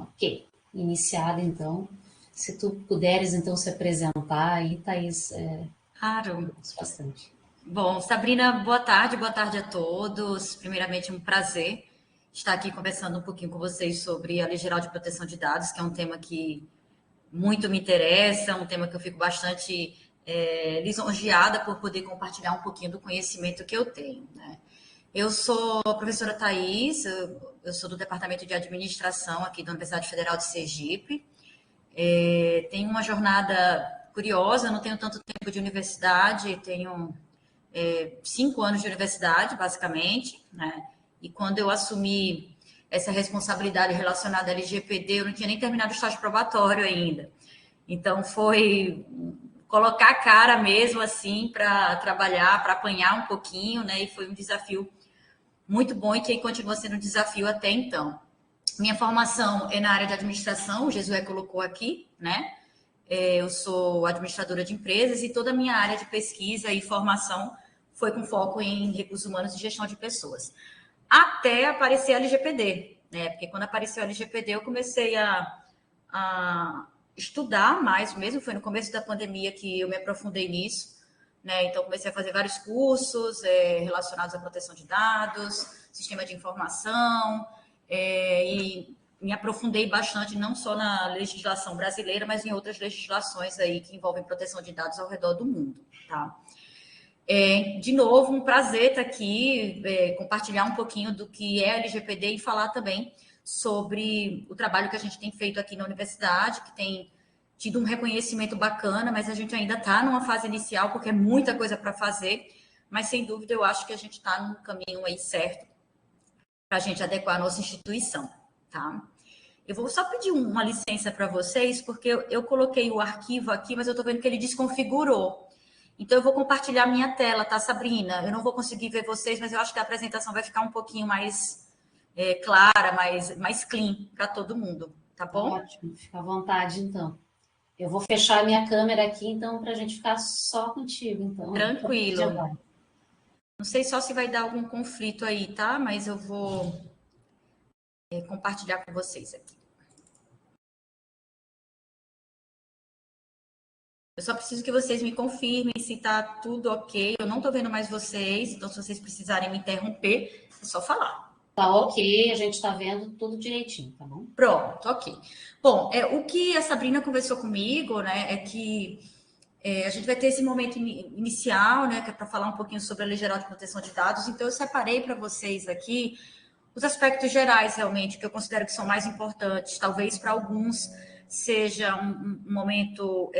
Ok, iniciada então. Se tu puderes então se apresentar aí, Thaís, Claro. bastante. Bom, Sabrina, boa tarde a todos. Primeiramente, um prazer estar aqui conversando um pouquinho com vocês sobre a Lei Geral de Proteção de Dados, que é um tema que muito me interessa, um tema que eu fico bastante lisonjeada por poder compartilhar um pouquinho do conhecimento que eu tenho, né? Eu sou a professora Thaís, eu sou do Departamento de Administração aqui da Universidade Federal de Sergipe. Tenho uma jornada curiosa, não tenho tanto tempo de universidade, tenho 5 anos de universidade, basicamente, né? E quando eu assumi essa responsabilidade relacionada à LGPD, eu não tinha nem terminado o estágio probatório ainda. Então, foi colocar a cara mesmo, assim, para trabalhar, para apanhar um pouquinho, né? E foi um desafio muito bom e que continua sendo um desafio até então. Minha formação é na área de administração, o Jesué colocou aqui, né? Eu sou administradora de empresas e toda a minha área de pesquisa e formação foi com foco em recursos humanos e gestão de pessoas. Até aparecer a LGPD, né? Porque quando apareceu a LGPD, eu comecei a estudar mais mesmo, foi no começo da pandemia que eu me aprofundei nisso, né? Então, comecei a fazer vários cursos relacionados à proteção de dados, sistema de informação, e me aprofundei bastante, não só na legislação brasileira, mas em outras legislações aí que envolvem proteção de dados ao redor do mundo, tá? De novo, um prazer estar aqui, compartilhar um pouquinho do que é a LGPD e falar também sobre o trabalho que a gente tem feito aqui na universidade, que tem tido um reconhecimento bacana, mas a gente ainda está numa fase inicial, porque é muita coisa para fazer, mas sem dúvida eu acho que a gente está no caminho aí certo para a gente adequar a nossa instituição, tá? Eu vou só pedir uma licença para vocês, porque eu coloquei o arquivo aqui, mas eu estou vendo que ele desconfigurou. Então, eu vou compartilhar minha tela, tá, Sabrina? Eu não vou conseguir ver vocês, mas eu acho que a apresentação vai ficar um pouquinho mais clara, mais clean para todo mundo, tá bom? Ótimo, fica à vontade então. Eu vou fechar a minha câmera aqui, então, para a gente ficar só contigo, então, a partir de Tranquilo. agora. Não sei só se vai dar algum conflito aí, tá? Mas eu vou compartilhar com vocês aqui. Eu só preciso que vocês me confirmem se tá tudo ok. Eu não tô vendo mais vocês, então se vocês precisarem me interromper, é só falar. Tá ok, a gente está vendo tudo direitinho, tá bom? Pronto, ok. Bom, o que a Sabrina conversou comigo, né, é que a gente vai ter esse momento inicial, né, que é para falar um pouquinho sobre a Lei Geral de Proteção de Dados. Então, eu separei para vocês aqui os aspectos gerais, realmente, que eu considero que são mais importantes. Talvez para alguns seja um momento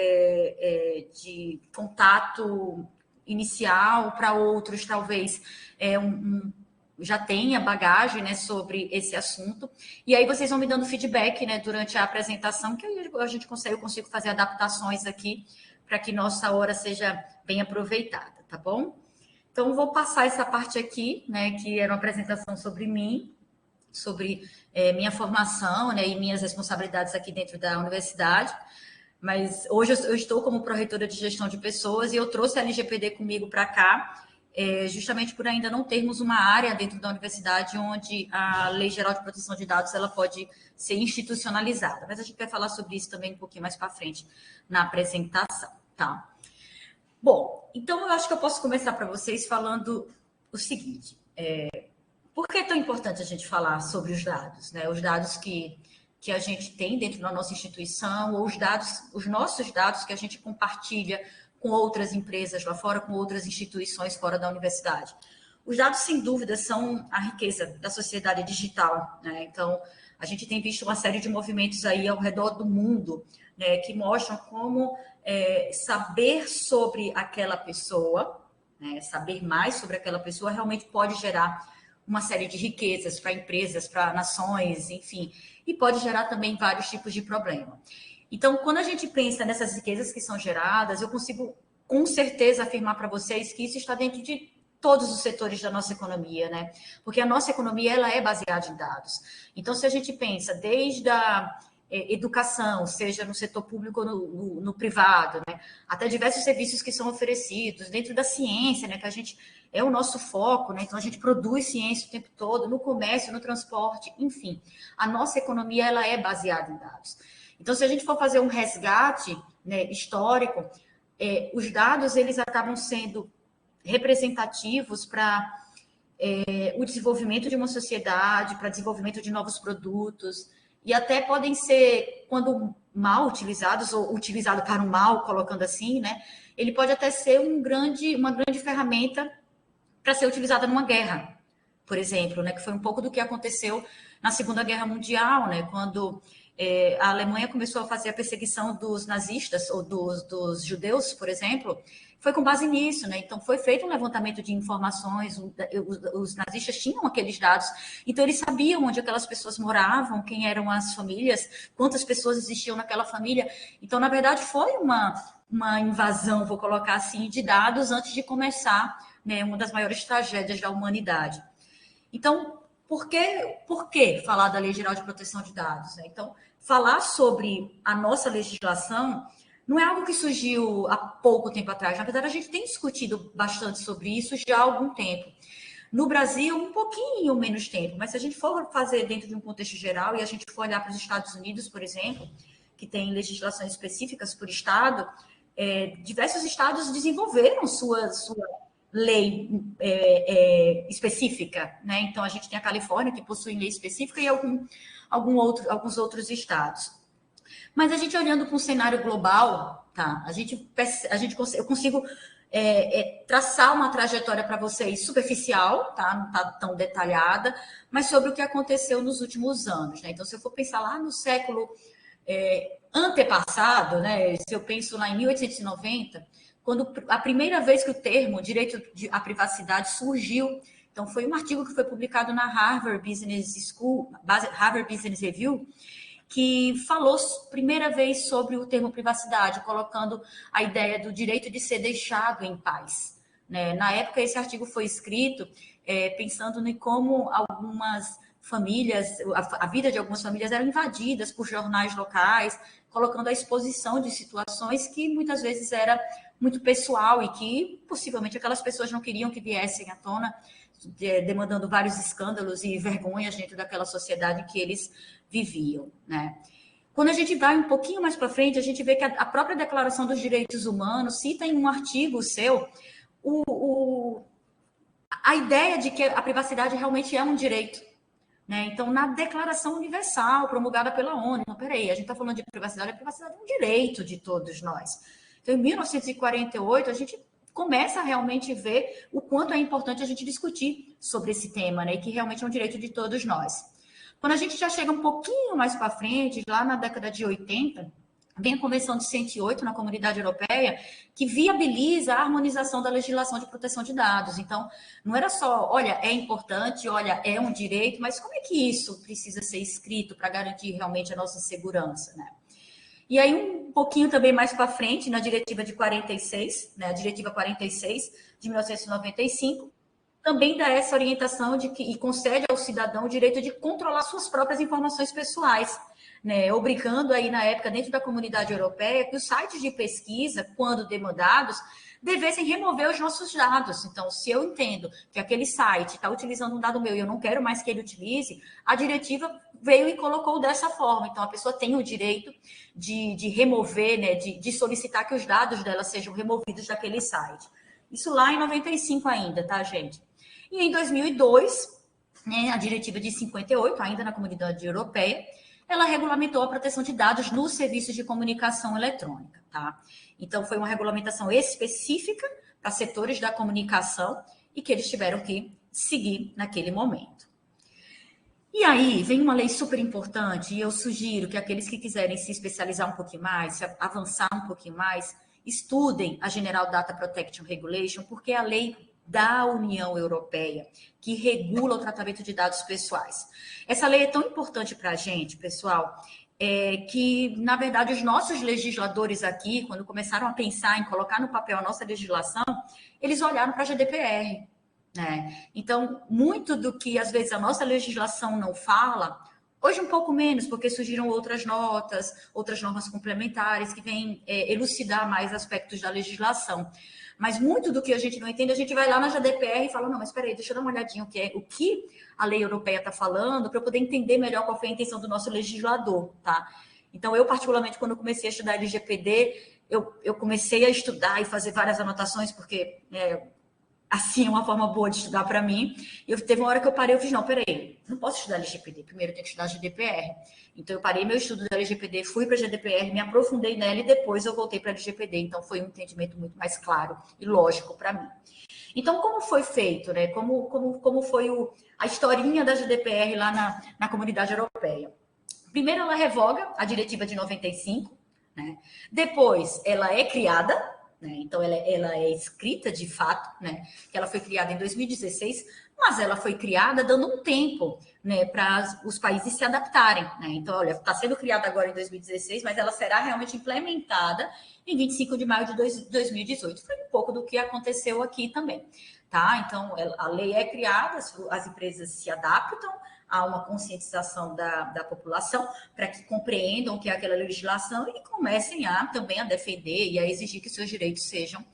de contato inicial, para outros, talvez, já tenha bagagem, né, sobre esse assunto. E aí vocês vão me dando feedback, né, durante a apresentação, que aí eu consigo fazer adaptações aqui para que nossa hora seja bem aproveitada, tá bom? Então, vou passar essa parte aqui, né, que era uma apresentação sobre mim, sobre minha formação, né, e minhas responsabilidades aqui dentro da universidade. Mas hoje eu estou como pró-reitora de gestão de pessoas e eu trouxe a LGPD comigo para cá, justamente por ainda não termos uma área dentro da universidade onde a Lei Geral de Proteção de Dados ela pode ser institucionalizada. Mas a gente vai falar sobre isso também um pouquinho mais para frente na apresentação, tá? Bom, então eu acho que eu posso começar para vocês falando o seguinte: por que é tão importante a gente falar sobre os dados, né? Os dados que a gente tem dentro da nossa instituição, ou os nossos dados que a gente compartilha com outras empresas lá fora, com outras instituições fora da universidade. Os dados, sem dúvida, são a riqueza da sociedade digital, né? Então, a gente tem visto uma série de movimentos aí ao redor do mundo, né, que mostram como saber sobre aquela pessoa, né, saber mais sobre aquela pessoa realmente pode gerar uma série de riquezas para empresas, para nações, enfim, e pode gerar também vários tipos de problema. Então, quando a gente pensa nessas riquezas que são geradas, eu consigo com certeza afirmar para vocês que isso está dentro de todos os setores da nossa economia, né? Porque a nossa economia ela é baseada em dados. Então, se a gente pensa desde educação, seja no setor público ou no privado, né? Até diversos serviços que são oferecidos, dentro da ciência, né? Que a gente é o nosso foco, né? Então a gente produz ciência o tempo todo, no comércio, no transporte, enfim. A nossa economia, ela é baseada em dados. Então, se a gente for fazer um resgate, né, histórico, os dados, eles acabam sendo representativos para o desenvolvimento de uma sociedade, para desenvolvimento de novos produtos, e até podem ser, quando mal utilizados, ou utilizado para o mal, colocando assim, né? Ele pode até ser uma grande ferramenta para ser utilizada numa guerra, por exemplo, né? Que foi um pouco do que aconteceu na Segunda Guerra Mundial, né? Quando a Alemanha começou a fazer a perseguição dos nazistas, ou dos judeus, por exemplo, foi com base nisso, né? Então, foi feito um levantamento de informações, os nazistas tinham aqueles dados, então eles sabiam onde aquelas pessoas moravam, quem eram as famílias, quantas pessoas existiam naquela família. Então, na verdade, foi uma invasão, vou colocar assim, de dados antes de começar, né, uma das maiores tragédias da humanidade. Então, por que falar da Lei Geral de Proteção de Dados, né? Então, falar sobre a nossa legislação não é algo que surgiu há pouco tempo atrás. Na verdade, a gente tem discutido bastante sobre isso já há algum tempo. No Brasil, um pouquinho menos tempo, mas se a gente for fazer dentro de um contexto geral e a gente for olhar para os Estados Unidos, por exemplo, que tem legislações específicas por estado, diversos estados desenvolveram sua lei específica, né? Então, a gente tem a Califórnia, que possui lei específica, e alguns outros estados. Mas a gente olhando para um cenário global, tá? Eu consigo traçar uma trajetória para vocês superficial, tá? Não está tão detalhada, mas sobre o que aconteceu nos últimos anos, né? Então, se eu for pensar lá no século antepassado, né? Se eu penso lá em 1890, quando a primeira vez que o termo direito à privacidade surgiu, então foi um artigo que foi publicado na Harvard Business School, Harvard Business Review, que falou primeira vez sobre o termo privacidade, colocando a ideia do direito de ser deixado em paz, né? Na época, esse artigo foi escrito pensando em como algumas famílias, a vida de algumas famílias eram invadidas por jornais locais, colocando a exposição de situações que muitas vezes era muito pessoal e que possivelmente aquelas pessoas não queriam que viessem à tona, demandando vários escândalos e vergonhas dentro daquela sociedade em que eles viviam, né? Quando a gente vai um pouquinho mais para frente, a gente vê que a própria Declaração dos Direitos Humanos cita em um artigo seu a ideia de que a privacidade realmente é um direito, né? Então, na Declaração Universal, promulgada pela ONU, não, peraí, a gente está falando de privacidade, a privacidade é um direito de todos nós. Então, em 1948, a gente começa a realmente ver o quanto é importante a gente discutir sobre esse tema, né? E que realmente é um direito de todos nós. Quando a gente já chega um pouquinho mais para frente, lá na década de 80, vem a Convenção de 108 na Comunidade Europeia, que viabiliza a harmonização da legislação de proteção de dados. Então, não era só, olha, é importante, olha, é um direito, mas como é que isso precisa ser escrito para garantir realmente a nossa segurança, né? E aí, um pouquinho também mais para frente, na Diretiva de 46, né, a Diretiva 46 de 1995, também dá essa orientação e concede ao cidadão o direito de controlar suas próprias informações pessoais, né, obrigando aí, na época, dentro da Comunidade Europeia, que os sites de pesquisa, quando demandados, devessem remover os nossos dados. Então, se eu entendo que aquele site está utilizando um dado meu e eu não quero mais que ele utilize, a diretiva veio e colocou dessa forma. Então, a pessoa tem o direito de remover, né, de solicitar que os dados dela sejam removidos daquele site. Isso lá em 95 ainda, tá, gente? E em 2002, né, a diretiva de 58, ainda na Comunidade Europeia, ela regulamentou a proteção de dados nos serviços de comunicação eletrônica, tá? Então, foi uma regulamentação específica para setores da comunicação e que eles tiveram que seguir naquele momento. E aí, vem uma lei super importante e eu sugiro que aqueles que quiserem se especializar um pouquinho mais, se avançar um pouquinho mais, estudem a General Data Protection Regulation, porque é a lei da União Europeia, que regula o tratamento de dados pessoais. Essa lei é tão importante para a gente, pessoal, que, na verdade, os nossos legisladores aqui, quando começaram a pensar em colocar no papel a nossa legislação, eles olharam para a GDPR, né? Então, muito do que, às vezes, a nossa legislação não fala, Hoje um pouco menos, porque surgiram outras notas, outras normas complementares que vêm elucidar mais aspectos da legislação. Mas muito do que a gente não entende, a gente vai lá na GDPR e fala, não, mas espera aí, deixa eu dar uma olhadinha o que a lei europeia está falando, para eu poder entender melhor qual foi a intenção do nosso legislador, tá? Então, eu, particularmente, quando comecei a estudar LGPD, eu comecei a estudar e fazer várias anotações, porque assim é uma forma boa de estudar para mim. E teve uma hora que eu parei, eu fiz, não, peraí, não posso estudar LGPD, primeiro eu tenho que estudar GDPR. Então, eu parei meu estudo da LGPD, fui para a GDPR, me aprofundei nela e depois eu voltei para a LGPD. Então, foi um entendimento muito mais claro e lógico para mim. Então, como foi feito, né? Como foi a historinha da GDPR lá na comunidade europeia? Primeiro, ela revoga a diretiva de 95, né? Depois, ela é criada, né? Então, ela é escrita de fato, né? Que ela foi criada em 2016, mas ela foi criada dando um tempo, né, para os países se adaptarem, né? Então, olha, está sendo criada agora em 2016, mas ela será realmente implementada em 25 de maio de 2018. Foi um pouco do que aconteceu aqui também, tá? Então, a lei é criada, as empresas se adaptam a uma conscientização da população para que compreendam o que é aquela legislação e comecem também a defender e a exigir que seus direitos sejam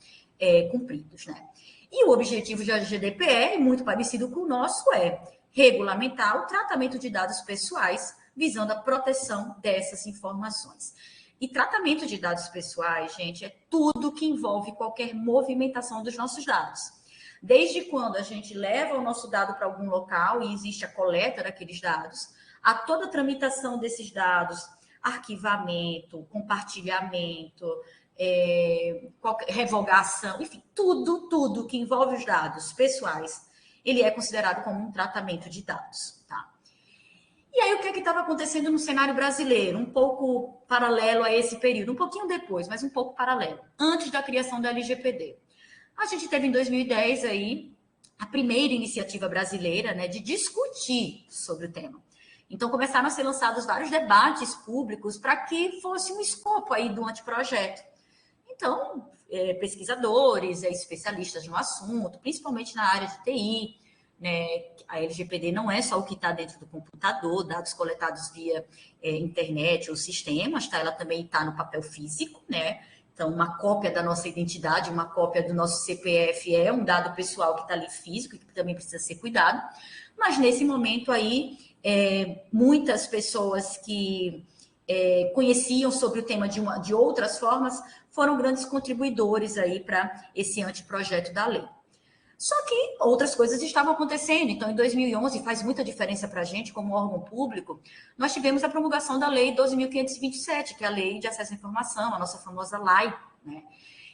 cumpridos, né? E o objetivo da GDPR, muito parecido com o nosso, é regulamentar o tratamento de dados pessoais, visando a proteção dessas informações. E tratamento de dados pessoais, gente, é tudo que envolve qualquer movimentação dos nossos dados. Desde quando a gente leva o nosso dado para algum local e existe a coleta daqueles dados, a toda a tramitação desses dados, arquivamento, compartilhamento, revogação, enfim, tudo que envolve os dados pessoais, ele é considerado como um tratamento de dados, tá? E aí, o que estava acontecendo no cenário brasileiro? Um pouco paralelo a esse período, um pouquinho depois, mas um pouco paralelo, antes da criação da LGPD. A gente teve em 2010 aí a primeira iniciativa brasileira, né, de discutir sobre o tema. Então, começaram a ser lançados vários debates públicos para que fosse um escopo aí do anteprojeto. Então, pesquisadores, especialistas no assunto, principalmente na área de TI, né, a LGPD não é só o que está dentro do computador, dados coletados via internet ou sistemas, tá? Ela também está no papel físico, né? Então, uma cópia da nossa identidade, uma cópia do nosso CPF é um dado pessoal que está ali físico e que também precisa ser cuidado. Mas, nesse momento aí, muitas pessoas que conheciam sobre o tema de outras formas foram grandes contribuidores aí para esse anteprojeto da lei. Só que outras coisas estavam acontecendo. Então, em 2011, faz muita diferença para a gente, como órgão público, nós tivemos a promulgação da Lei 12.527, que é a Lei de Acesso à Informação, a nossa famosa LAI, né?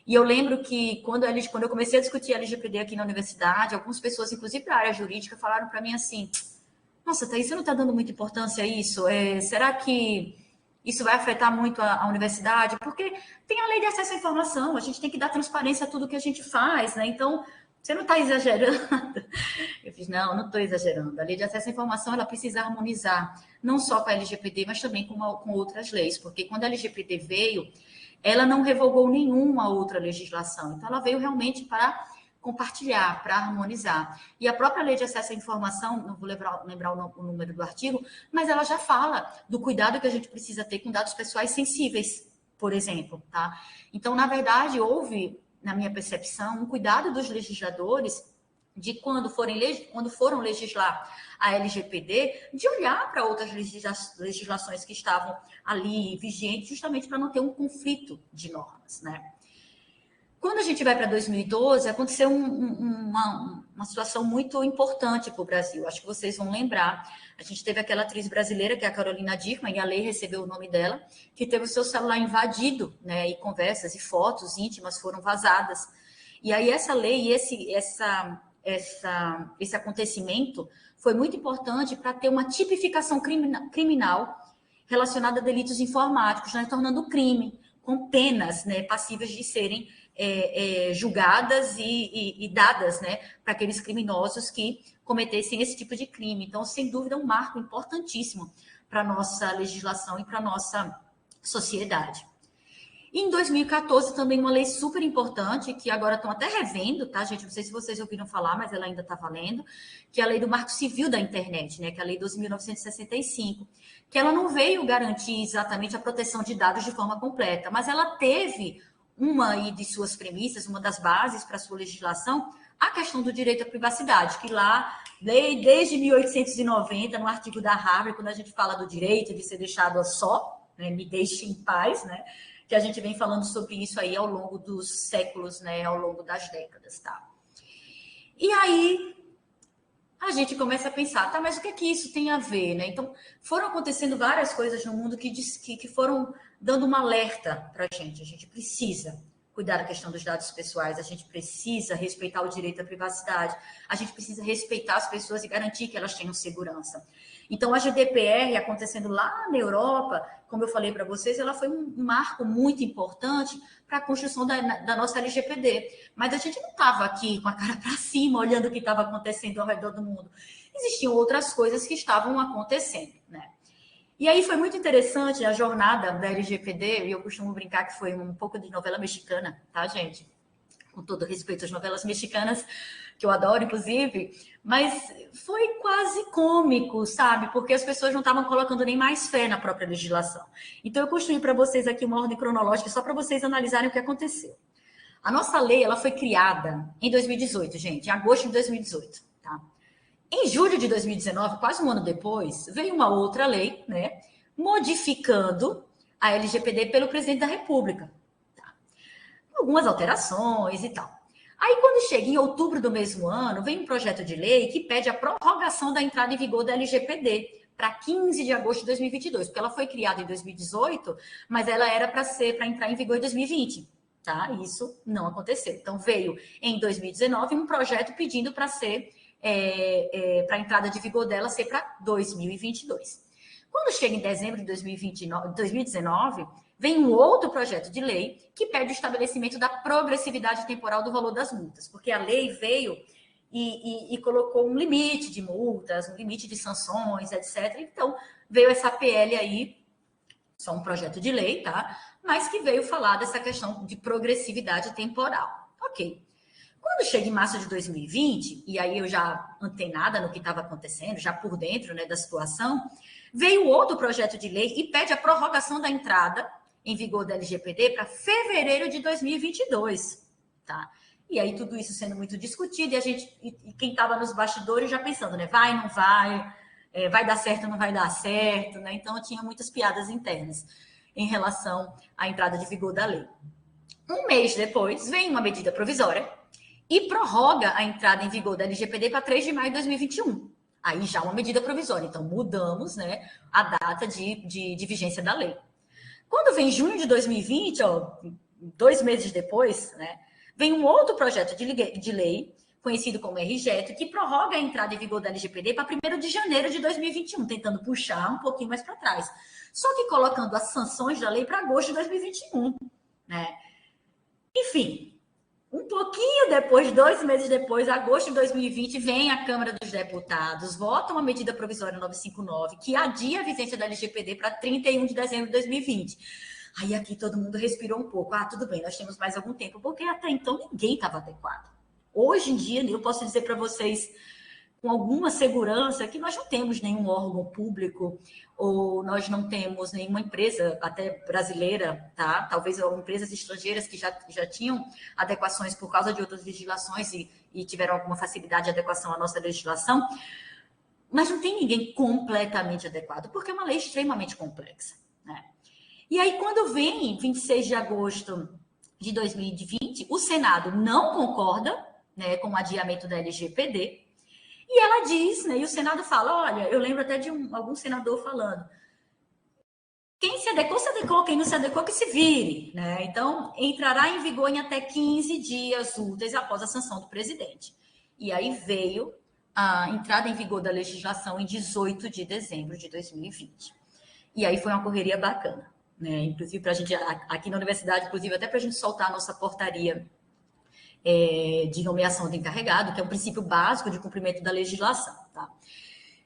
E eu lembro que quando eu comecei a discutir a LGPD aqui na universidade, algumas pessoas, inclusive da área jurídica, falaram para mim assim, nossa, Thaís, você não está dando muita importância a isso? Será que isso vai afetar muito a universidade? Porque tem a Lei de Acesso à Informação, a gente tem que dar transparência a tudo que a gente faz, né? Então, você não está exagerando? Eu fiz, não estou exagerando. A Lei de Acesso à Informação, ela precisa harmonizar, não só com a LGPD, mas também com outras leis, porque quando a LGPD veio, ela não revogou nenhuma outra legislação. Então, ela veio realmente para compartilhar, para harmonizar. E a própria Lei de Acesso à Informação, não vou lembrar o número do artigo, mas ela já fala do cuidado que a gente precisa ter com dados pessoais sensíveis, por exemplo, tá? Então, na verdade, houve, na minha percepção, um cuidado dos legisladores de quando foram legislar a LGPD, de olhar para outras legislações que estavam ali vigentes, justamente para não ter um conflito de normas, né? Quando a gente vai para 2012, aconteceu uma situação muito importante para o Brasil. Acho que vocês vão lembrar. A gente teve aquela atriz brasileira, que é a Carolina Dickmann, e a lei recebeu o nome dela, que teve o seu celular invadido, né? E conversas e fotos íntimas foram vazadas. E aí essa lei, esse acontecimento foi muito importante para ter uma tipificação criminal relacionada a delitos informáticos, né? Tornando crime, com penas, né, passíveis de serem julgadas e dadas, né, para aqueles criminosos que cometessem esse tipo de crime. Então, sem dúvida, é um marco importantíssimo para a nossa legislação e para a nossa sociedade. E em 2014 também uma lei super importante, que agora estão até revendo, tá, gente? Não sei se vocês ouviram falar, mas ela ainda está valendo, que é a lei do Marco Civil da Internet, né? Que é a lei 12.965, que ela não veio garantir exatamente a proteção de dados de forma completa, mas ela teve uma aí de suas premissas, uma das bases para a sua legislação, a questão do direito à privacidade, que lá, desde 1890, no artigo da Harvard, quando a gente fala do direito de ser deixado a só, né, me deixe em paz, né, que a gente vem falando sobre isso aí ao longo dos séculos, né, ao longo das décadas, tá? E aí a gente começa a pensar, tá, mas o que é que isso tem a ver, né? Então, foram acontecendo várias coisas no mundo que foram dando um alerta para a gente precisa cuidar da questão dos dados pessoais, a gente precisa respeitar o direito à privacidade, a gente precisa respeitar as pessoas e garantir que elas tenham segurança. Então, a GDPR, acontecendo lá na Europa, como eu falei para vocês, ela foi um marco muito importante para a construção da nossa LGPD. Mas a gente não estava aqui com a cara para cima, olhando o que estava acontecendo ao redor do mundo. Existiam outras coisas que estavam acontecendo, né? E aí foi muito interessante a jornada da LGPD, e eu costumo brincar que foi um pouco de novela mexicana, tá, gente? Com todo respeito às novelas mexicanas, que eu adoro, inclusive, mas foi quase cômico, sabe? Porque as pessoas não estavam colocando nem mais fé na própria legislação. Então, eu construí para vocês aqui uma ordem cronológica, só para vocês analisarem o que aconteceu. A nossa lei, ela foi criada em 2018, gente, em agosto de 2018, tá? Em julho de 2019, quase um ano depois, veio uma outra lei, né, modificando a LGPD pelo presidente da República. Tá? Algumas alterações e tal. Aí, quando chega em outubro do mesmo ano, vem um projeto de lei que pede a prorrogação da entrada em vigor da LGPD para 15 de agosto de 2022, porque ela foi criada em 2018, mas ela era para entrar em vigor em 2020. Tá? Isso não aconteceu. Então, veio em 2019 um projeto pedindo para ser para a entrada de vigor dela ser para 2022. Quando chega em dezembro de 2019, vem um outro projeto de lei que pede o estabelecimento da progressividade temporal do valor das multas, porque a lei veio e colocou um limite de multas, um limite de sanções, etc. Então, veio essa PL aí, só um projeto de lei, tá? Mas que veio falar dessa questão de progressividade temporal. Ok. Quando chega em março de 2020, e aí eu já antenada no que estava acontecendo, já por dentro, né, da situação, veio outro projeto de lei e pede a prorrogação da entrada em vigor da LGPD para fevereiro de 2022, tá? E aí tudo isso sendo muito discutido e quem estava nos bastidores já pensando, né, vai, não vai, vai dar certo, não vai dar certo, né? Então tinha muitas piadas internas em relação à entrada de vigor da lei. Um mês depois, vem uma medida provisória e prorroga a entrada em vigor da LGPD para 3 de maio de 2021. Aí já uma medida provisória. Então, mudamos, né, a data de vigência da lei. Quando vem junho de 2020, ó, 2 meses depois, né, vem um outro projeto de lei, conhecido como RJET, que prorroga a entrada em vigor da LGPD para 1º de janeiro de 2021, tentando puxar um pouquinho mais para trás. Só que colocando as sanções da lei para agosto de 2021. Né? Enfim, um pouquinho depois, 2 meses depois, agosto de 2020, vem a Câmara dos Deputados, vota uma medida provisória 959, que adia a vigência da LGPD para 31 de dezembro de 2020. Aí aqui todo mundo respirou um pouco. Ah, tudo bem, nós temos mais algum tempo, porque até então ninguém estava adequado. Hoje em dia, eu posso dizer para vocês com alguma segurança que nós não temos nenhum órgão público ou nós não temos nenhuma empresa, até brasileira, tá? Talvez empresas estrangeiras que já tinham adequações por causa de outras legislações e tiveram alguma facilidade de adequação à nossa legislação, mas não tem ninguém completamente adequado, porque é uma lei extremamente complexa, né? E aí, quando vem 26 de agosto de 2020, o Senado não concorda, né, com o adiamento da LGPD, e ela diz, né, e o Senado fala, olha, eu lembro até de algum senador falando, quem se adequou, quem não se adequou, que se vire, né? Então, entrará em vigor em até 15 dias úteis após a sanção do presidente. E aí veio a entrada em vigor da legislação em 18 de dezembro de 2020. E aí foi uma correria bacana, né? Inclusive, para a gente, aqui na universidade, inclusive, até para a gente soltar a nossa portaria de nomeação do encarregado, que é um princípio básico de cumprimento da legislação, tá?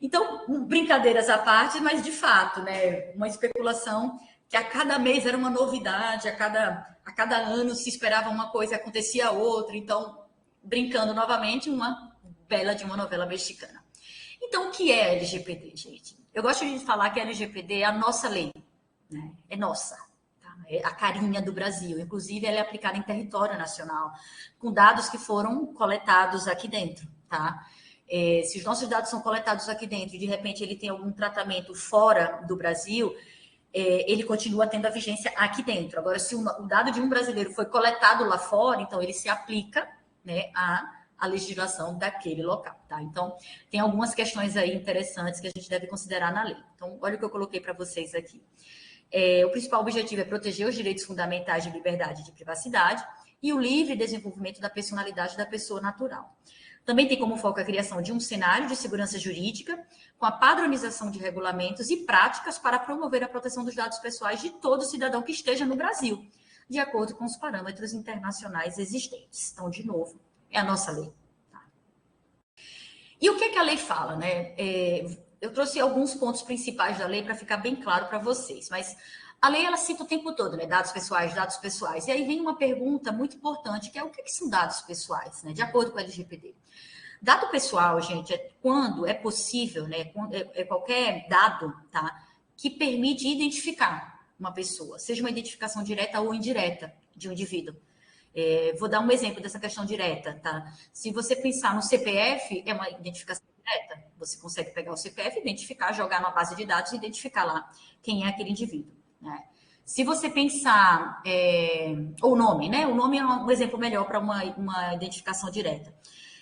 Então, brincadeiras à parte, mas de fato, né, uma especulação que a cada mês era uma novidade, a cada ano se esperava uma coisa e acontecia outra. Então, brincando novamente, uma bela de uma novela mexicana. Então, o que é LGPD, gente? Eu gosto de falar que a LGPD é a nossa lei, né? É nossa. Tá? É a carinha do Brasil. Inclusive, ela é aplicada em território nacional, com dados que foram coletados aqui dentro, tá? Se os nossos dados são coletados aqui dentro e, de repente, ele tem algum tratamento fora do Brasil, ele continua tendo a vigência aqui dentro. Agora, se o dado de um brasileiro foi coletado lá fora, então ele se aplica, né, à legislação daquele local, tá? Então, tem algumas questões aí interessantes que a gente deve considerar na lei. Então, olha o que eu coloquei para vocês aqui. O principal objetivo é proteger os direitos fundamentais de liberdade e de privacidade e o livre desenvolvimento da personalidade da pessoa natural. Também tem como foco a criação de um cenário de segurança jurídica com a padronização de regulamentos e práticas para promover a proteção dos dados pessoais de todo cidadão que esteja no Brasil, de acordo com os parâmetros internacionais existentes. Então, de novo, é a nossa lei. Tá? E o que é que a lei fala, né? Eu trouxe alguns pontos principais da lei para ficar bem claro para vocês, mas a lei, ela cita o tempo todo, né? Dados pessoais, dados pessoais. E aí vem uma pergunta muito importante, que é o que são dados pessoais, né? De acordo com a LGPD. Dado pessoal, gente, é quando é possível, né? É qualquer dado, tá? Que permite identificar uma pessoa, seja uma identificação direta ou indireta de um indivíduo. Vou dar um exemplo dessa questão direta, tá? Se você pensar no CPF, é uma identificação direta. Você consegue pegar o CPF, identificar, jogar na base de dados e identificar lá quem é aquele indivíduo, né? Se você pensar, o nome, né? O nome é um exemplo melhor para uma identificação direta.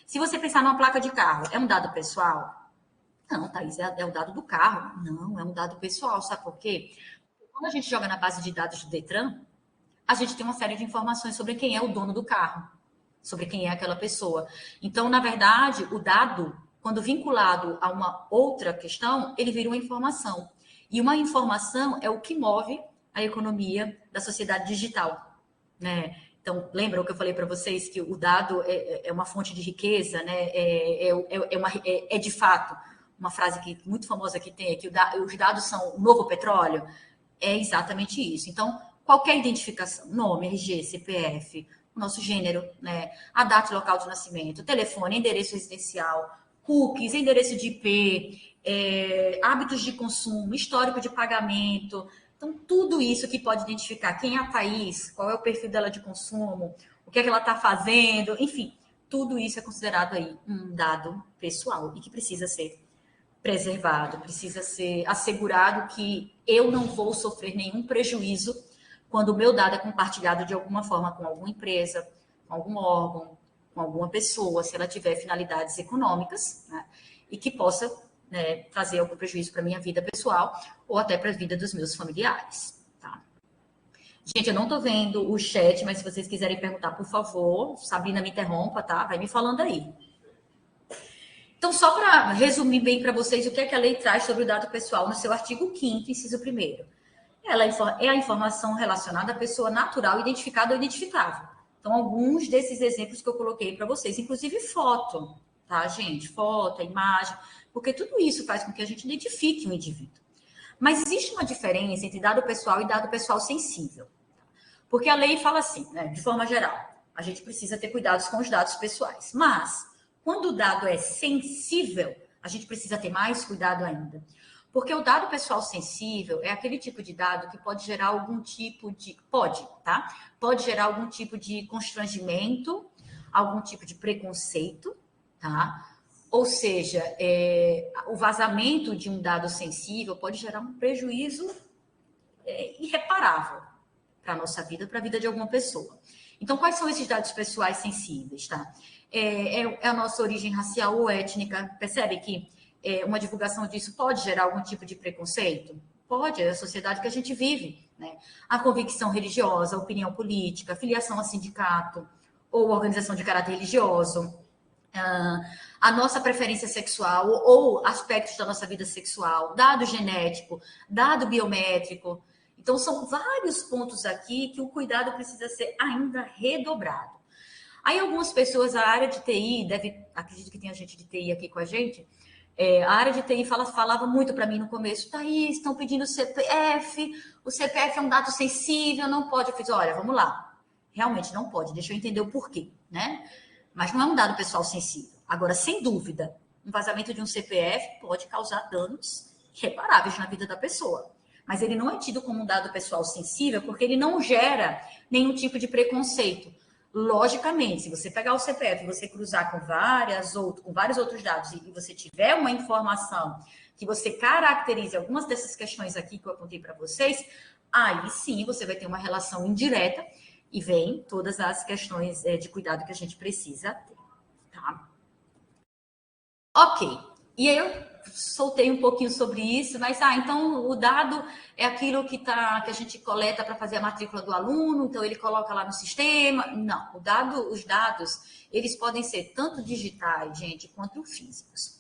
Se você pensar numa placa de carro, é um dado pessoal? Não, Thaís, é o dado do carro. Não, é um dado pessoal. Sabe por quê? Quando a gente joga na base de dados do Detran, a gente tem uma série de informações sobre quem é o dono do carro, sobre quem é aquela pessoa. Então, na verdade, o dado, quando vinculado a uma outra questão, ele vira uma informação. E uma informação é o que move a economia da sociedade digital, né? Então, lembra o que eu falei para vocês, que o dado é uma fonte de riqueza, né? É de fato uma frase muito famosa que tem, que os dados são o novo petróleo. É exatamente isso. Então, qualquer identificação, nome, RG, CPF, o nosso gênero, né? A data e local de nascimento, telefone, endereço residencial, cookies, endereço de IP, hábitos de consumo, histórico de pagamento. Então, tudo isso que pode identificar quem é a Thaís, qual é o perfil dela de consumo, o que é que ela está fazendo, enfim, tudo isso é considerado aí um dado pessoal e que precisa ser preservado, precisa ser assegurado que eu não vou sofrer nenhum prejuízo quando o meu dado é compartilhado de alguma forma com alguma empresa, com algum órgão, com alguma pessoa, se ela tiver finalidades econômicas, né, e que possa, né, trazer algum prejuízo para a minha vida pessoal ou até para a vida dos meus familiares. Tá? Gente, eu não estou vendo o chat, mas se vocês quiserem perguntar, por favor, Sabrina me interrompa, tá? Vai me falando aí. Então, só para resumir bem para vocês o que é que a lei traz sobre o dado pessoal no seu artigo 5º, inciso 1º. Ela é a informação relacionada à pessoa natural, identificada ou identificável. Então, alguns desses exemplos que eu coloquei para vocês, inclusive foto, tá, gente? Foto, imagem, porque tudo isso faz com que a gente identifique um indivíduo. Mas existe uma diferença entre dado pessoal e dado pessoal sensível. Porque a lei fala assim, né, de forma geral, a gente precisa ter cuidados com os dados pessoais. Mas, quando o dado é sensível, a gente precisa ter mais cuidado ainda. Porque o dado pessoal sensível é aquele tipo de dado que pode gerar algum tipo de... Pode gerar algum tipo de constrangimento, algum tipo de preconceito, tá? Ou seja, o vazamento de um dado sensível pode gerar um prejuízo irreparável para a nossa vida, para a vida de alguma pessoa. Então, quais são esses dados pessoais sensíveis, tá? É a nossa origem racial ou étnica. Percebe que uma divulgação disso pode gerar algum tipo de preconceito? Pode, é a sociedade que a gente vive, né? A convicção religiosa, a opinião política, a filiação a sindicato ou organização de caráter religioso, a nossa preferência sexual ou aspectos da nossa vida sexual, dado genético, dado biométrico. Então, são vários pontos aqui que o cuidado precisa ser ainda redobrado. Aí, algumas pessoas, a área de TI, acredito que tem gente de TI aqui com a gente, A área de TI falava muito para mim no começo, Thaís, estão pedindo CPF, o CPF é um dado sensível, não pode. Eu fiz, olha, vamos lá, realmente não pode, deixa eu entender o porquê, né? Mas não é um dado pessoal sensível. Agora, sem dúvida, um vazamento de um CPF pode causar danos irreparáveis na vida da pessoa. Mas ele não é tido como um dado pessoal sensível porque ele não gera nenhum tipo de preconceito. Logicamente, se você pegar o CPF e você cruzar com vários outros dados e você tiver uma informação que você caracterize algumas dessas questões aqui que eu apontei para vocês, aí sim você vai ter uma relação indireta e vem todas as questões de cuidado que a gente precisa ter. Tá? Ok. E aí eu soltei um pouquinho sobre isso, mas então o dado é aquilo que a gente coleta para fazer a matrícula do aluno, então ele coloca lá no sistema. Não, os dados, eles podem ser tanto digitais, gente, quanto físicos.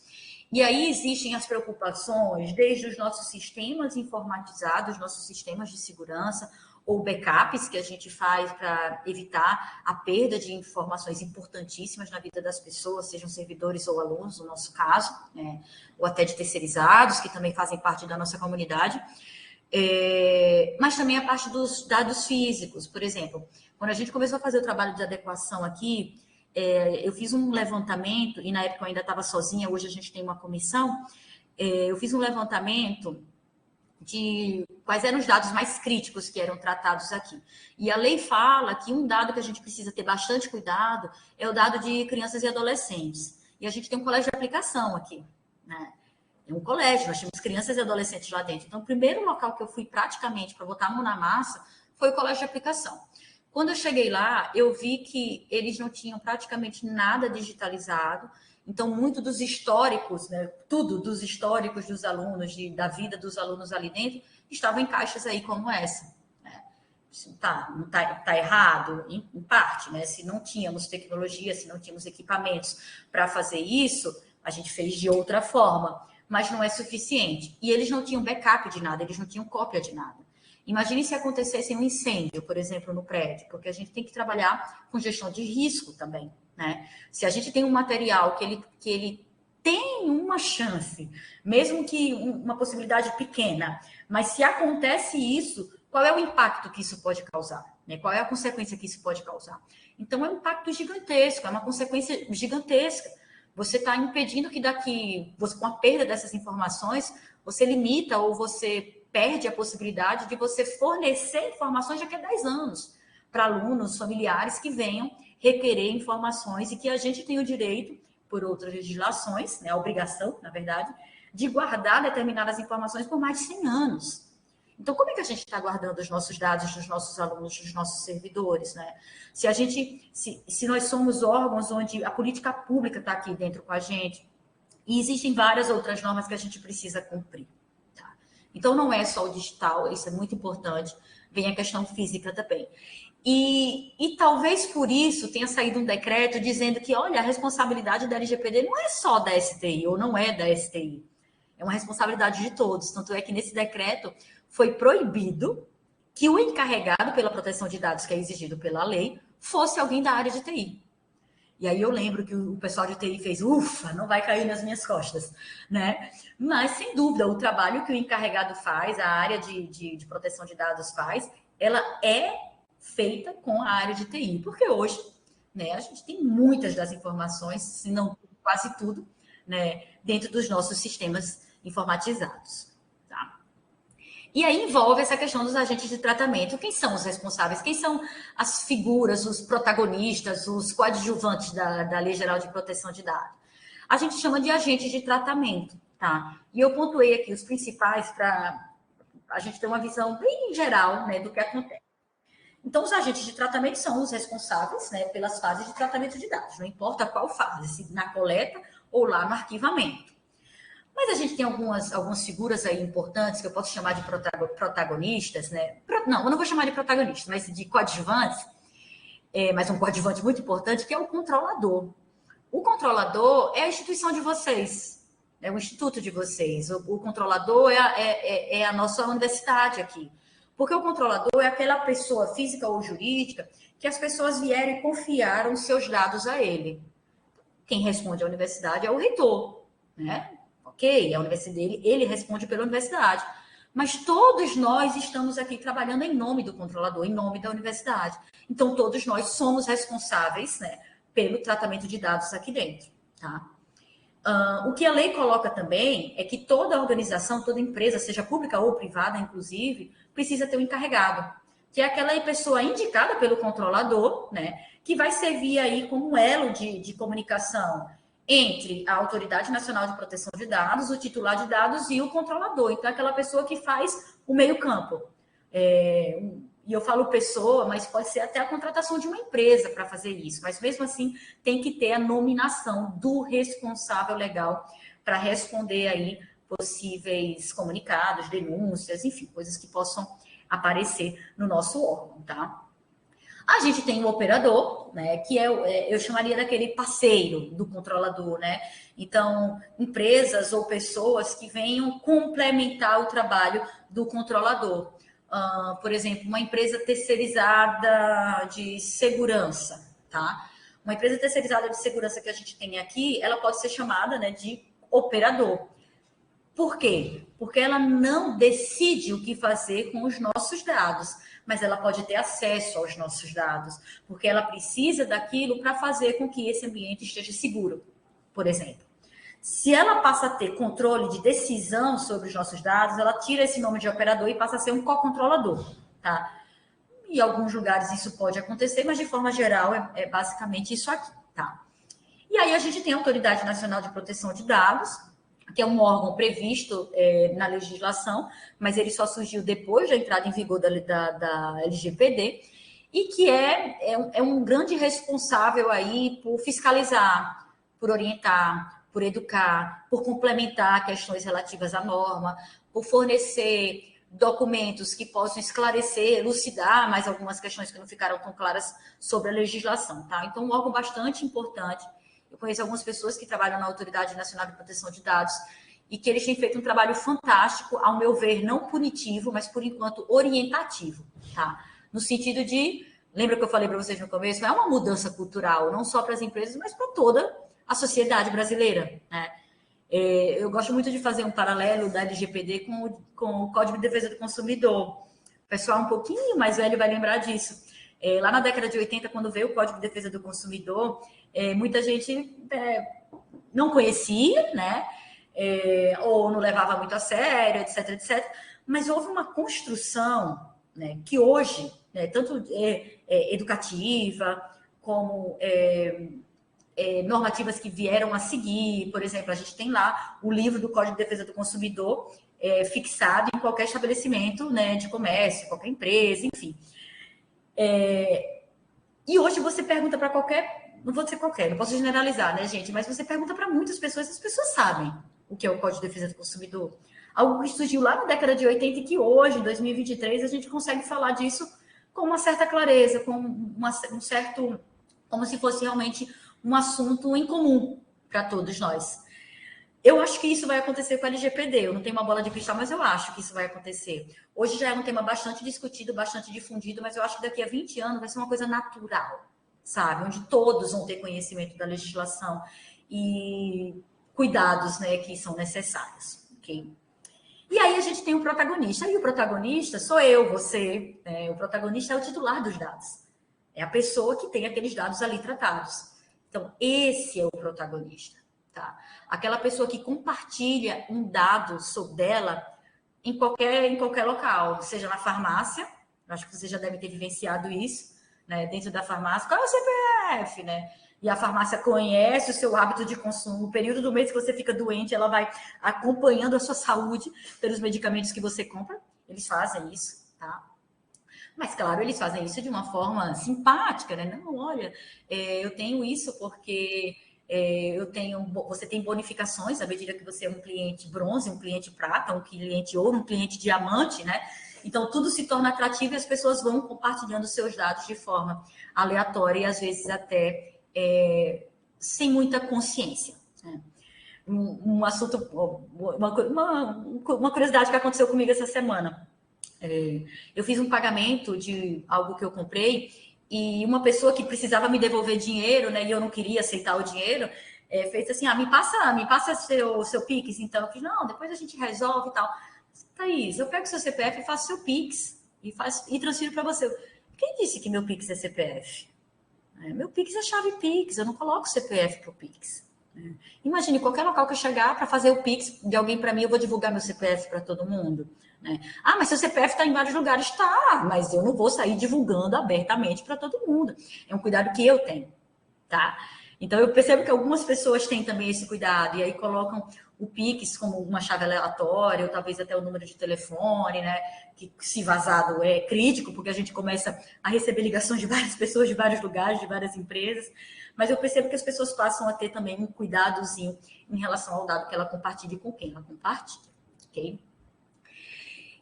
E aí existem as preocupações desde os nossos sistemas informatizados, nossos sistemas de segurança, ou backups que a gente faz para evitar a perda de informações importantíssimas na vida das pessoas, sejam servidores ou alunos, no nosso caso, né? Ou até de terceirizados, que também fazem parte da nossa comunidade. Mas também a parte dos dados físicos, por exemplo. Quando a gente começou a fazer o trabalho de adequação aqui, eu fiz um levantamento, e na época eu ainda estava sozinha, hoje a gente tem uma comissão, eu fiz um levantamento de quais eram os dados mais críticos que eram tratados aqui. E a lei fala que um dado que a gente precisa ter bastante cuidado é o dado de crianças e adolescentes. E a gente tem um colégio de aplicação aqui, né? É um colégio, nós temos crianças e adolescentes lá dentro. Então, o primeiro local que eu fui praticamente para botar a mão na massa foi o colégio de aplicação. Quando eu cheguei lá, eu vi que eles não tinham praticamente nada digitalizado. Então, muito dos históricos, né, tudo dos históricos dos alunos, da vida dos alunos ali dentro, estavam em caixas aí como essa. Né? Não tá errado, em parte, né? Se não tínhamos tecnologia, se não tínhamos equipamentos para fazer isso, a gente fez de outra forma, mas não é suficiente. E eles não tinham backup de nada, eles não tinham cópia de nada. Imagine se acontecesse um incêndio, por exemplo, no prédio, porque a gente tem que trabalhar com gestão de risco também, né? Se a gente tem um material que ele tem uma chance, mesmo que uma possibilidade pequena, mas se acontece isso, qual é o impacto que isso pode causar? Né? Qual é a consequência que isso pode causar? Então, é um impacto gigantesco, é uma consequência gigantesca. Você está impedindo que com a perda dessas informações, você limita ou você perde a possibilidade de você fornecer informações daqui a 10 anos para alunos, familiares que venham requerer informações e que a gente tem o direito, por outras legislações, né, a obrigação, na verdade, de guardar determinadas informações por mais de 100 anos. Então, como é que a gente está guardando os nossos dados dos nossos alunos, dos nossos servidores, né? Se nós somos órgãos onde a política pública está aqui dentro com a gente, e existem várias outras normas que a gente precisa cumprir. Então, não é só o digital, isso é muito importante, vem a questão física também. E talvez por isso tenha saído um decreto dizendo que, olha, a responsabilidade da LGPD não é só da STI, ou não é da STI, é uma responsabilidade de todos. Tanto é que nesse decreto foi proibido que o encarregado pela proteção de dados, que é exigido pela lei, fosse alguém da área de TI. E aí eu lembro que o pessoal de TI fez, ufa, não vai cair nas minhas costas, né? Mas, sem dúvida, o trabalho que o encarregado faz, a área de proteção de dados faz, ela é feita com a área de TI, porque hoje, né, a gente tem muitas das informações, se não quase tudo, né, dentro dos nossos sistemas informatizados. Tá? E aí envolve essa questão dos agentes de tratamento. Quem são os responsáveis? Quem são as figuras, os protagonistas, os coadjuvantes da Lei Geral de Proteção de Dados? A gente chama de agentes de tratamento, tá? E eu pontuei aqui os principais para a gente ter uma visão bem geral, né, do que acontece. Então, os agentes de tratamento são os responsáveis, né, pelas fases de tratamento de dados, não importa qual fase, se na coleta ou lá no arquivamento. Mas a gente tem algumas figuras aí importantes que eu posso chamar de protagonistas, né? Não, eu não vou chamar de protagonistas, mas de coadjuvantes, mas um coadjuvante muito importante, que é o controlador. O controlador é a instituição de vocês, é o instituto de vocês. O controlador é a nossa universidade aqui. Porque o controlador é aquela pessoa física ou jurídica que as pessoas vieram e confiaram seus dados a ele. Quem responde à universidade é o reitor, né? Ok, a universidade dele, ele responde pela universidade. Mas todos nós estamos aqui trabalhando em nome do controlador, em nome da universidade. Então, todos nós somos responsáveis, né, pelo tratamento de dados aqui dentro, tá? O que a lei coloca também é que toda organização, toda empresa, seja pública ou privada, inclusive, precisa ter um encarregado, que é aquela pessoa indicada pelo controlador, né, que vai servir aí como um elo de comunicação entre a Autoridade Nacional de Proteção de Dados, o titular de dados e o controlador. Então, é aquela pessoa que faz o meio-campo. E eu falo pessoa, mas pode ser até a contratação de uma empresa para fazer isso. Mas mesmo assim, tem que ter a nominação do responsável legal para responder aí possíveis comunicados, denúncias, enfim, coisas que possam aparecer no nosso órgão, tá? A gente tem o operador, né, que eu chamaria daquele parceiro do controlador, né? Então, empresas ou pessoas que venham complementar o trabalho do controlador. Por exemplo, uma empresa terceirizada de segurança, tá? Uma empresa terceirizada de segurança que a gente tem aqui, ela pode ser chamada, né, de operador. Por quê? Porque ela não decide o que fazer com os nossos dados, mas ela pode ter acesso aos nossos dados, porque ela precisa daquilo para fazer com que esse ambiente esteja seguro, por exemplo. Se ela passa a ter controle de decisão sobre os nossos dados, ela tira esse nome de operador e passa a ser um co-controlador, tá? Em alguns lugares isso pode acontecer, mas de forma geral é basicamente isso aqui, tá? E aí a gente tem a Autoridade Nacional de Proteção de Dados, que é um órgão previsto na legislação, mas ele só surgiu depois da entrada em vigor da LGPD, e que é um grande responsável aí por fiscalizar, por orientar, por educar, por complementar questões relativas à norma, por fornecer documentos que possam esclarecer, elucidar mais algumas questões que não ficaram tão claras sobre a legislação, tá? Então, um órgão bastante importante. Eu conheço algumas pessoas que trabalham na Autoridade Nacional de Proteção de Dados e que eles têm feito um trabalho fantástico, ao meu ver, não punitivo, mas, por enquanto, orientativo, tá? No sentido de, lembra que eu falei para vocês no começo, é uma mudança cultural, não só para as empresas, mas para toda a sociedade brasileira, né? Eu gosto muito de fazer um paralelo da LGPD com o Código de Defesa do Consumidor. O pessoal um pouquinho mais velho vai lembrar disso. Lá na década de 80, quando veio o Código de Defesa do Consumidor, muita gente não conhecia, né? Ou não levava muito a sério, etc, etc. Mas houve uma construção, né, que hoje, né, tanto educativa, como normativas que vieram a seguir. Por exemplo, a gente tem lá o livro do Código de Defesa do Consumidor fixado em qualquer estabelecimento, né, de comércio, qualquer empresa, enfim. E hoje você pergunta para qualquer, não vou dizer qualquer, não posso generalizar, né, gente, mas você pergunta para muitas pessoas, as pessoas sabem o que é o Código de Defesa do Consumidor. Algo que surgiu lá na década de 80 e que hoje, em 2023, a gente consegue falar disso com uma certa clareza, com um certo, como se fosse realmente um assunto em comum para todos nós. Eu acho que isso vai acontecer com a LGPD. Eu não tenho uma bola de cristal, mas eu acho que isso vai acontecer. Hoje já é um tema bastante discutido, bastante difundido, mas eu acho que daqui a 20 anos vai ser uma coisa natural, sabe? Onde todos vão ter conhecimento da legislação e cuidados, né, que são necessários, ok? E aí a gente tem um protagonista, e o protagonista sou eu, você, né? O protagonista é o titular dos dados. É a pessoa que tem aqueles dados ali tratados. Então, esse é o protagonista, tá? Aquela pessoa que compartilha um dado sobre dela em qualquer local, seja na farmácia, acho que você já deve ter vivenciado isso, né? Dentro da farmácia, qual é o CPF, né? E a farmácia conhece o seu hábito de consumo, o período do mês que você fica doente, ela vai acompanhando a sua saúde pelos medicamentos que você compra. Eles fazem isso, tá? Mas, claro, eles fazem isso de uma forma simpática, né? Não, olha, eu tenho isso porque você tem bonificações à medida que você é um cliente bronze, um cliente prata, um cliente ouro, um cliente diamante, né? Então, tudo se torna atrativo e as pessoas vão compartilhando seus dados de forma aleatória e, às vezes, até sem muita consciência, né? Um assunto, uma curiosidade que aconteceu comigo essa semana. Eu fiz um pagamento de algo que eu comprei e uma pessoa que precisava me devolver dinheiro, né, e eu não queria aceitar o dinheiro, fez assim, me passa seu Pix, então. Eu fiz, não, depois a gente resolve e tal. Thaís, eu pego seu CPF e faço seu Pix e transfiro para você. Quem disse que meu Pix é CPF? Meu Pix é chave Pix, eu não coloco CPF para o Pix. Imagine, qualquer local que eu chegar para fazer o Pix de alguém para mim, eu vou divulgar meu CPF para todo mundo. Né? Mas seu CPF está em vários lugares. Tá, mas eu não vou sair divulgando abertamente para todo mundo. É um cuidado que eu tenho. Tá? Então, eu percebo que algumas pessoas têm também esse cuidado e aí colocam o Pix como uma chave aleatória ou talvez até o número de telefone, né? Que se vazado é crítico, porque a gente começa a receber ligações de várias pessoas de vários lugares, de várias empresas. Mas eu percebo que as pessoas passam a ter também um cuidadozinho em relação ao dado que ela compartilha com quem ela compartilha, ok?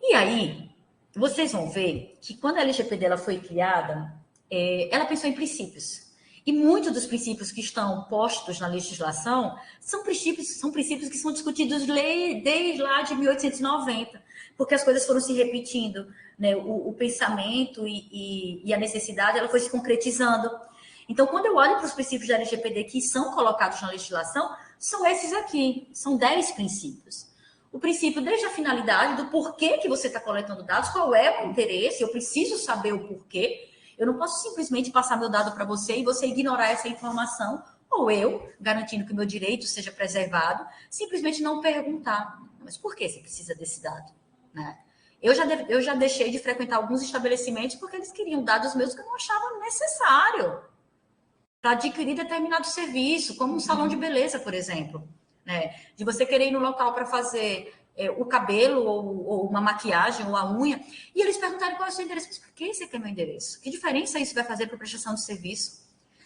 E aí, vocês vão ver que quando a LGPD ela foi criada, ela pensou em princípios. E muitos dos princípios que estão postos na legislação são princípios que são discutidos desde lá de 1890, porque as coisas foram se repetindo, né? O pensamento e a necessidade ela foi se concretizando. Então, quando eu olho para os princípios da LGPD que são colocados na legislação, são esses aqui, são 10 princípios. O princípio desde a finalidade, do porquê que você está coletando dados, qual é o interesse, eu preciso saber o porquê. Eu não posso simplesmente passar meu dado para você e você ignorar essa informação, ou eu, garantindo que o meu direito seja preservado, simplesmente não perguntar. Mas por que você precisa desse dado? Né? Eu já deixei de frequentar alguns estabelecimentos porque eles queriam dados meus que eu não achava necessário para adquirir determinado serviço, como um salão de beleza, por exemplo. Né? De você querer ir no local para fazer o cabelo, ou uma maquiagem, ou a unha, e eles perguntaram qual é o seu endereço. Mas por que você quer meu endereço? Que diferença isso vai fazer para a prestação de serviço?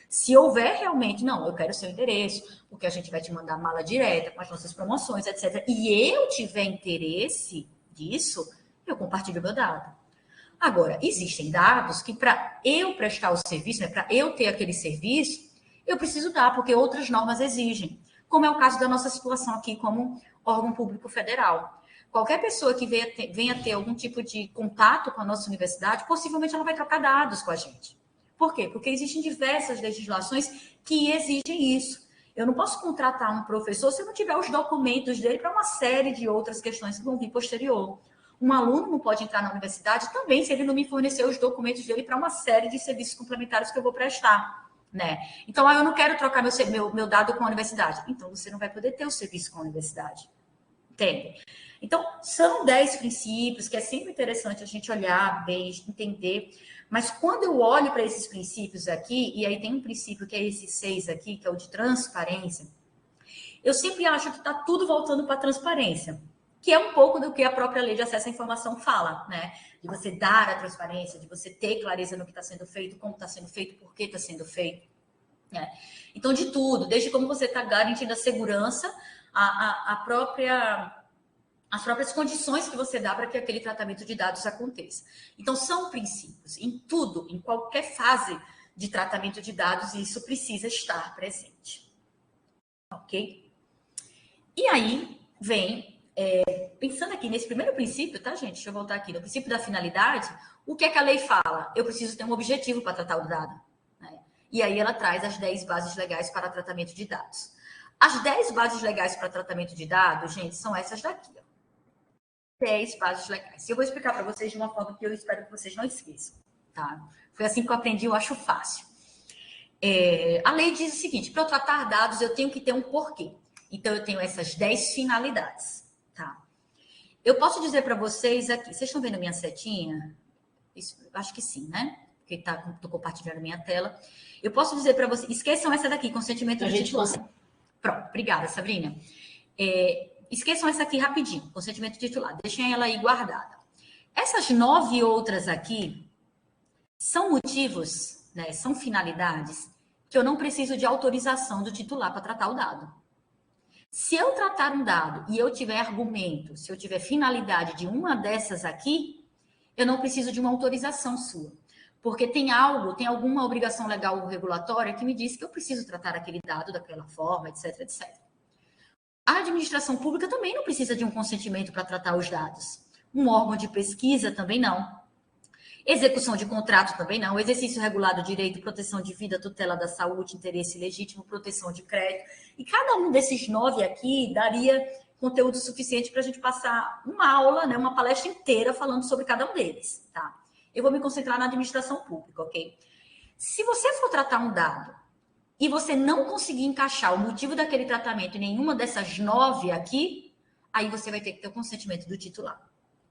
Se houver realmente, não, eu quero o seu endereço, porque a gente vai te mandar mala direta com as nossas promoções, etc. E eu tiver interesse disso, eu compartilho o meu dado. Agora, existem dados que para eu prestar o serviço, né, para eu ter aquele serviço, eu preciso dar, porque outras normas exigem. Como é o caso da nossa situação aqui como órgão público federal. Qualquer pessoa que venha ter algum tipo de contato com a nossa universidade, possivelmente ela vai trocar dados com a gente. Por quê? Porque existem diversas legislações que exigem isso. Eu não posso contratar um professor se eu não tiver os documentos dele para uma série de outras questões que vão vir posterior. Um aluno não pode entrar na universidade também se ele não me fornecer os documentos dele para uma série de serviços complementares que eu vou prestar. Né? Então, eu não quero trocar meu dado com a universidade. Então, você não vai poder ter o serviço com a universidade. Entende? Então, são 10 princípios que é sempre interessante a gente olhar bem, entender. Mas quando eu olho para esses princípios aqui, e aí tem um princípio que é esse 6 aqui, que é o de transparência, eu sempre acho que está tudo voltando para a transparência, que é um pouco do que a própria lei de acesso à informação fala, né? De você dar a transparência, de você ter clareza no que está sendo feito, como está sendo feito, por que está sendo feito. Né? Então, de tudo, desde como você está garantindo a segurança, as próprias condições que você dá para que aquele tratamento de dados aconteça. Então, são princípios. Em tudo, em qualquer fase de tratamento de dados, isso precisa estar presente. Ok? E aí, vem... pensando aqui nesse primeiro princípio, tá, gente? Deixa eu voltar aqui. No princípio da finalidade, o que é que a lei fala? Eu preciso ter um objetivo para tratar o dado. Né? E aí ela traz as 10 bases legais para tratamento de dados. As 10 bases legais para tratamento de dados, gente, são essas daqui. Ó. 10 bases legais. E eu vou explicar para vocês de uma forma que eu espero que vocês não esqueçam. Tá? Foi assim que eu aprendi, eu acho fácil. A lei diz o seguinte, para eu tratar dados, eu tenho que ter um porquê. Então, eu tenho essas 10 finalidades. Tá. Eu posso dizer para vocês aqui, vocês estão vendo a minha setinha? Isso, acho que sim, né? Porque estou compartilhando a minha tela. Eu posso dizer para vocês, esqueçam essa daqui, consentimento do titular. Pronto, obrigada, Sabrina. Esqueçam essa aqui rapidinho, consentimento titular. Deixem ela aí guardada. Essas 9 outras aqui são motivos, né, são finalidades que eu não preciso de autorização do titular para tratar o dado. Se eu tratar um dado e eu tiver argumento, se eu tiver finalidade de uma dessas aqui, eu não preciso de uma autorização sua. Porque tem alguma obrigação legal ou regulatória que me diz que eu preciso tratar aquele dado daquela forma, etc, etc. A administração pública também não precisa de um consentimento para tratar os dados. Um órgão de pesquisa também não. Execução de contrato também não. Exercício regular do direito, proteção de vida, tutela da saúde, interesse legítimo, proteção de crédito. E cada um desses 9 aqui daria conteúdo suficiente para a gente passar uma aula, né, uma palestra inteira falando sobre cada um deles, tá? Eu vou me concentrar na administração pública, ok? Se você for tratar um dado e você não conseguir encaixar o motivo daquele tratamento em nenhuma dessas 9 aqui, aí você vai ter que ter o consentimento do titular.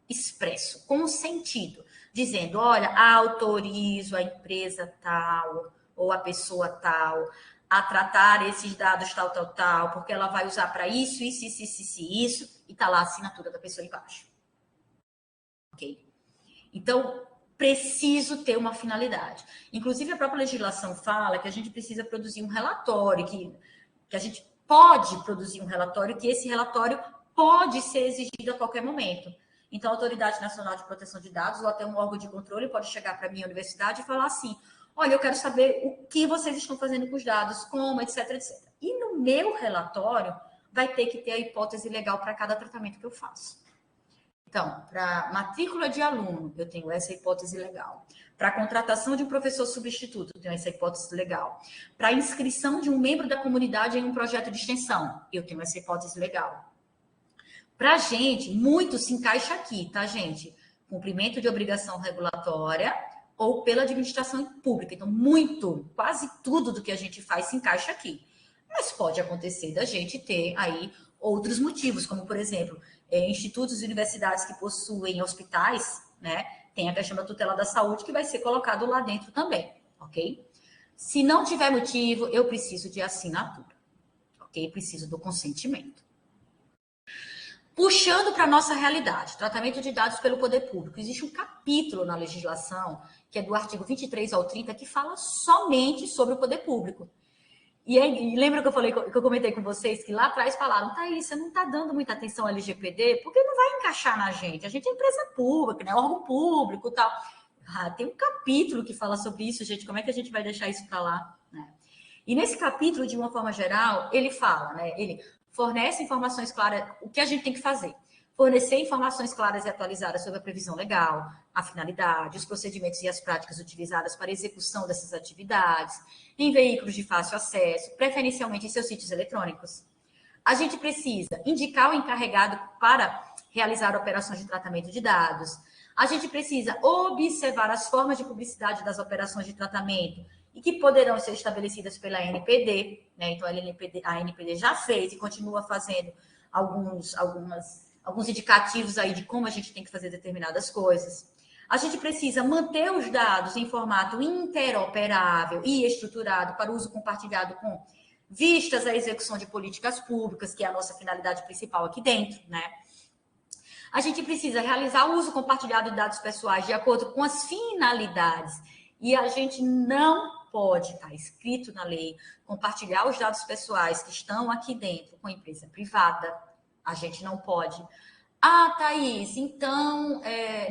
Expresso, consentido, dizendo, olha, autorizo a empresa tal ou a pessoa tal a tratar esses dados tal, tal, tal, porque ela vai usar para isso, isso, e tá lá a assinatura da pessoa embaixo. Ok? Então, preciso ter uma finalidade. Inclusive, a própria legislação fala que a gente precisa produzir um relatório, que a gente pode produzir um relatório, que esse relatório pode ser exigido a qualquer momento. Então, a Autoridade Nacional de Proteção de Dados ou até um órgão de controle pode chegar para a minha universidade e falar assim, olha, eu quero saber o que vocês estão fazendo com os dados, como, etc, etc. E no meu relatório, vai ter que ter a hipótese legal para cada tratamento que eu faço. Então, para matrícula de aluno, eu tenho essa hipótese legal. Para contratação de um professor substituto, eu tenho essa hipótese legal. Para inscrição de um membro da comunidade em um projeto de extensão, eu tenho essa hipótese legal. Para a gente, muito se encaixa aqui, tá, gente? Cumprimento de obrigação regulatória ou pela administração pública. Então, muito, quase tudo do que a gente faz se encaixa aqui. Mas pode acontecer da gente ter aí outros motivos, como, por exemplo, institutos e universidades que possuem hospitais, né? Tem a questão da tutela da saúde que vai ser colocado lá dentro também, ok? Se não tiver motivo, eu preciso de assinatura, ok? Preciso do consentimento. Puxando para a nossa realidade, tratamento de dados pelo poder público. Existe um capítulo na legislação, que é do artigo 23 ao 30, que fala somente sobre o poder público. E aí, lembra que eu comentei com vocês que lá atrás falaram, Thaís, você não está dando muita atenção ao LGPD, porque não vai encaixar na gente. A gente é empresa pública, né? Órgão público e tal. Tem um capítulo que fala sobre isso, gente. Como é que a gente vai deixar isso para lá? Né? E nesse capítulo, de uma forma geral, ele fala, né? Ele fornece informações claras, o que a gente tem que fazer. Fornecer informações claras e atualizadas sobre a previsão legal, a finalidade, os procedimentos e as práticas utilizadas para a execução dessas atividades, em veículos de fácil acesso, preferencialmente em seus sítios eletrônicos. A gente precisa indicar o encarregado para realizar operações de tratamento de dados. A gente precisa observar as formas de publicidade das operações de tratamento e que poderão ser estabelecidas pela ANPD, né? Então, a ANPD já fez e continua fazendo alguns indicativos aí de como a gente tem que fazer determinadas coisas. A gente precisa manter os dados em formato interoperável e estruturado para uso compartilhado com vistas à execução de políticas públicas, que é a nossa finalidade principal aqui dentro, né? A gente precisa realizar o uso compartilhado de dados pessoais de acordo com as finalidades. E a gente não pode, está escrito na lei, compartilhar os dados pessoais que estão aqui dentro com a empresa privada. A gente não pode. Ah, Thaís, então,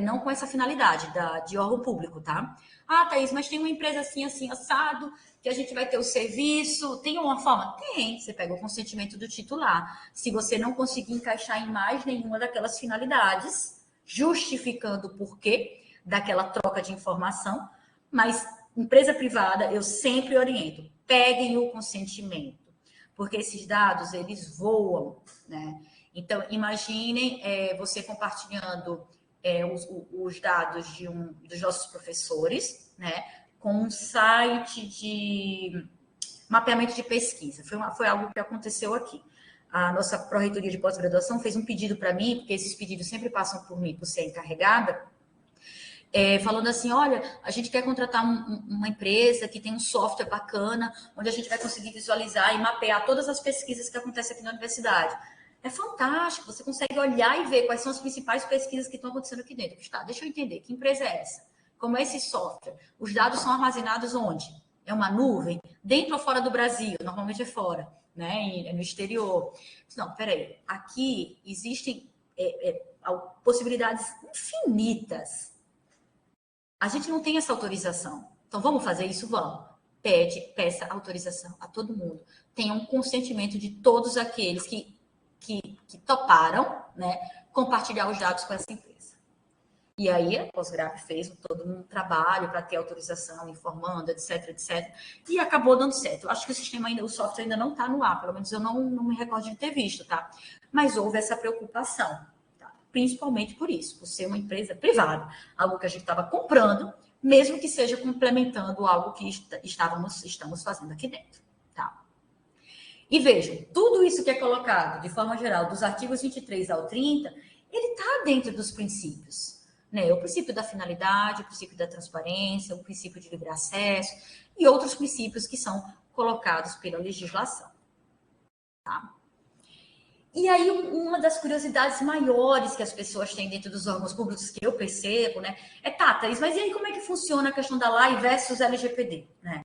não com essa finalidade de órgão público, tá? Ah, Thaís, mas tem uma empresa assim, assim, assado, que a gente vai ter o serviço. Tem uma forma? Tem. Você pega o consentimento do titular. Se você não conseguir encaixar em mais nenhuma daquelas finalidades, justificando o porquê daquela troca de informação, mas empresa privada, eu sempre oriento, peguem o consentimento, porque esses dados, eles voam, né? Então, imaginem você compartilhando os dados dos nossos professores, né, com um site de mapeamento de pesquisa. Foi algo que aconteceu aqui. A nossa pró-reitoria de pós-graduação fez um pedido para mim, porque esses pedidos sempre passam por mim, por ser encarregada, falando assim, olha, a gente quer contratar uma empresa que tem um software bacana, onde a gente vai conseguir visualizar e mapear todas as pesquisas que acontecem aqui na universidade. É fantástico, você consegue olhar e ver quais são as principais pesquisas que estão acontecendo aqui dentro. Tá, deixa eu entender, que empresa é essa? Como é esse software? Os dados são armazenados onde? É uma nuvem? Dentro ou fora do Brasil? Normalmente é fora, né? É no exterior. Não, peraí, aqui existem possibilidades infinitas. A gente não tem essa autorização. Então, vamos fazer isso? Vamos. Peça autorização a todo mundo. Tenha um consentimento de todos aqueles que toparam, né, compartilhar os dados com essa empresa. E aí a Pós-Grave fez todo um trabalho para ter autorização, informando, etc, etc. E acabou dando certo. Eu acho que o sistema ainda, o software ainda não está no ar, pelo menos eu não me recordo de ter visto, tá? Mas houve essa preocupação, tá? Principalmente por isso, por ser uma empresa privada, algo que a gente estava comprando, mesmo que seja complementando algo que estamos fazendo aqui dentro, tá? E vejam, tudo isso que é colocado, de forma geral, dos artigos 23 ao 30, ele está dentro dos princípios. Né? O princípio da finalidade, o princípio da transparência, o princípio de livre acesso e outros princípios que são colocados pela legislação. Tá? E aí, uma das curiosidades maiores que as pessoas têm dentro dos órgãos públicos, que eu percebo, né, é, Thaís, mas e aí como é que funciona a questão da lei versus LGPD? Né?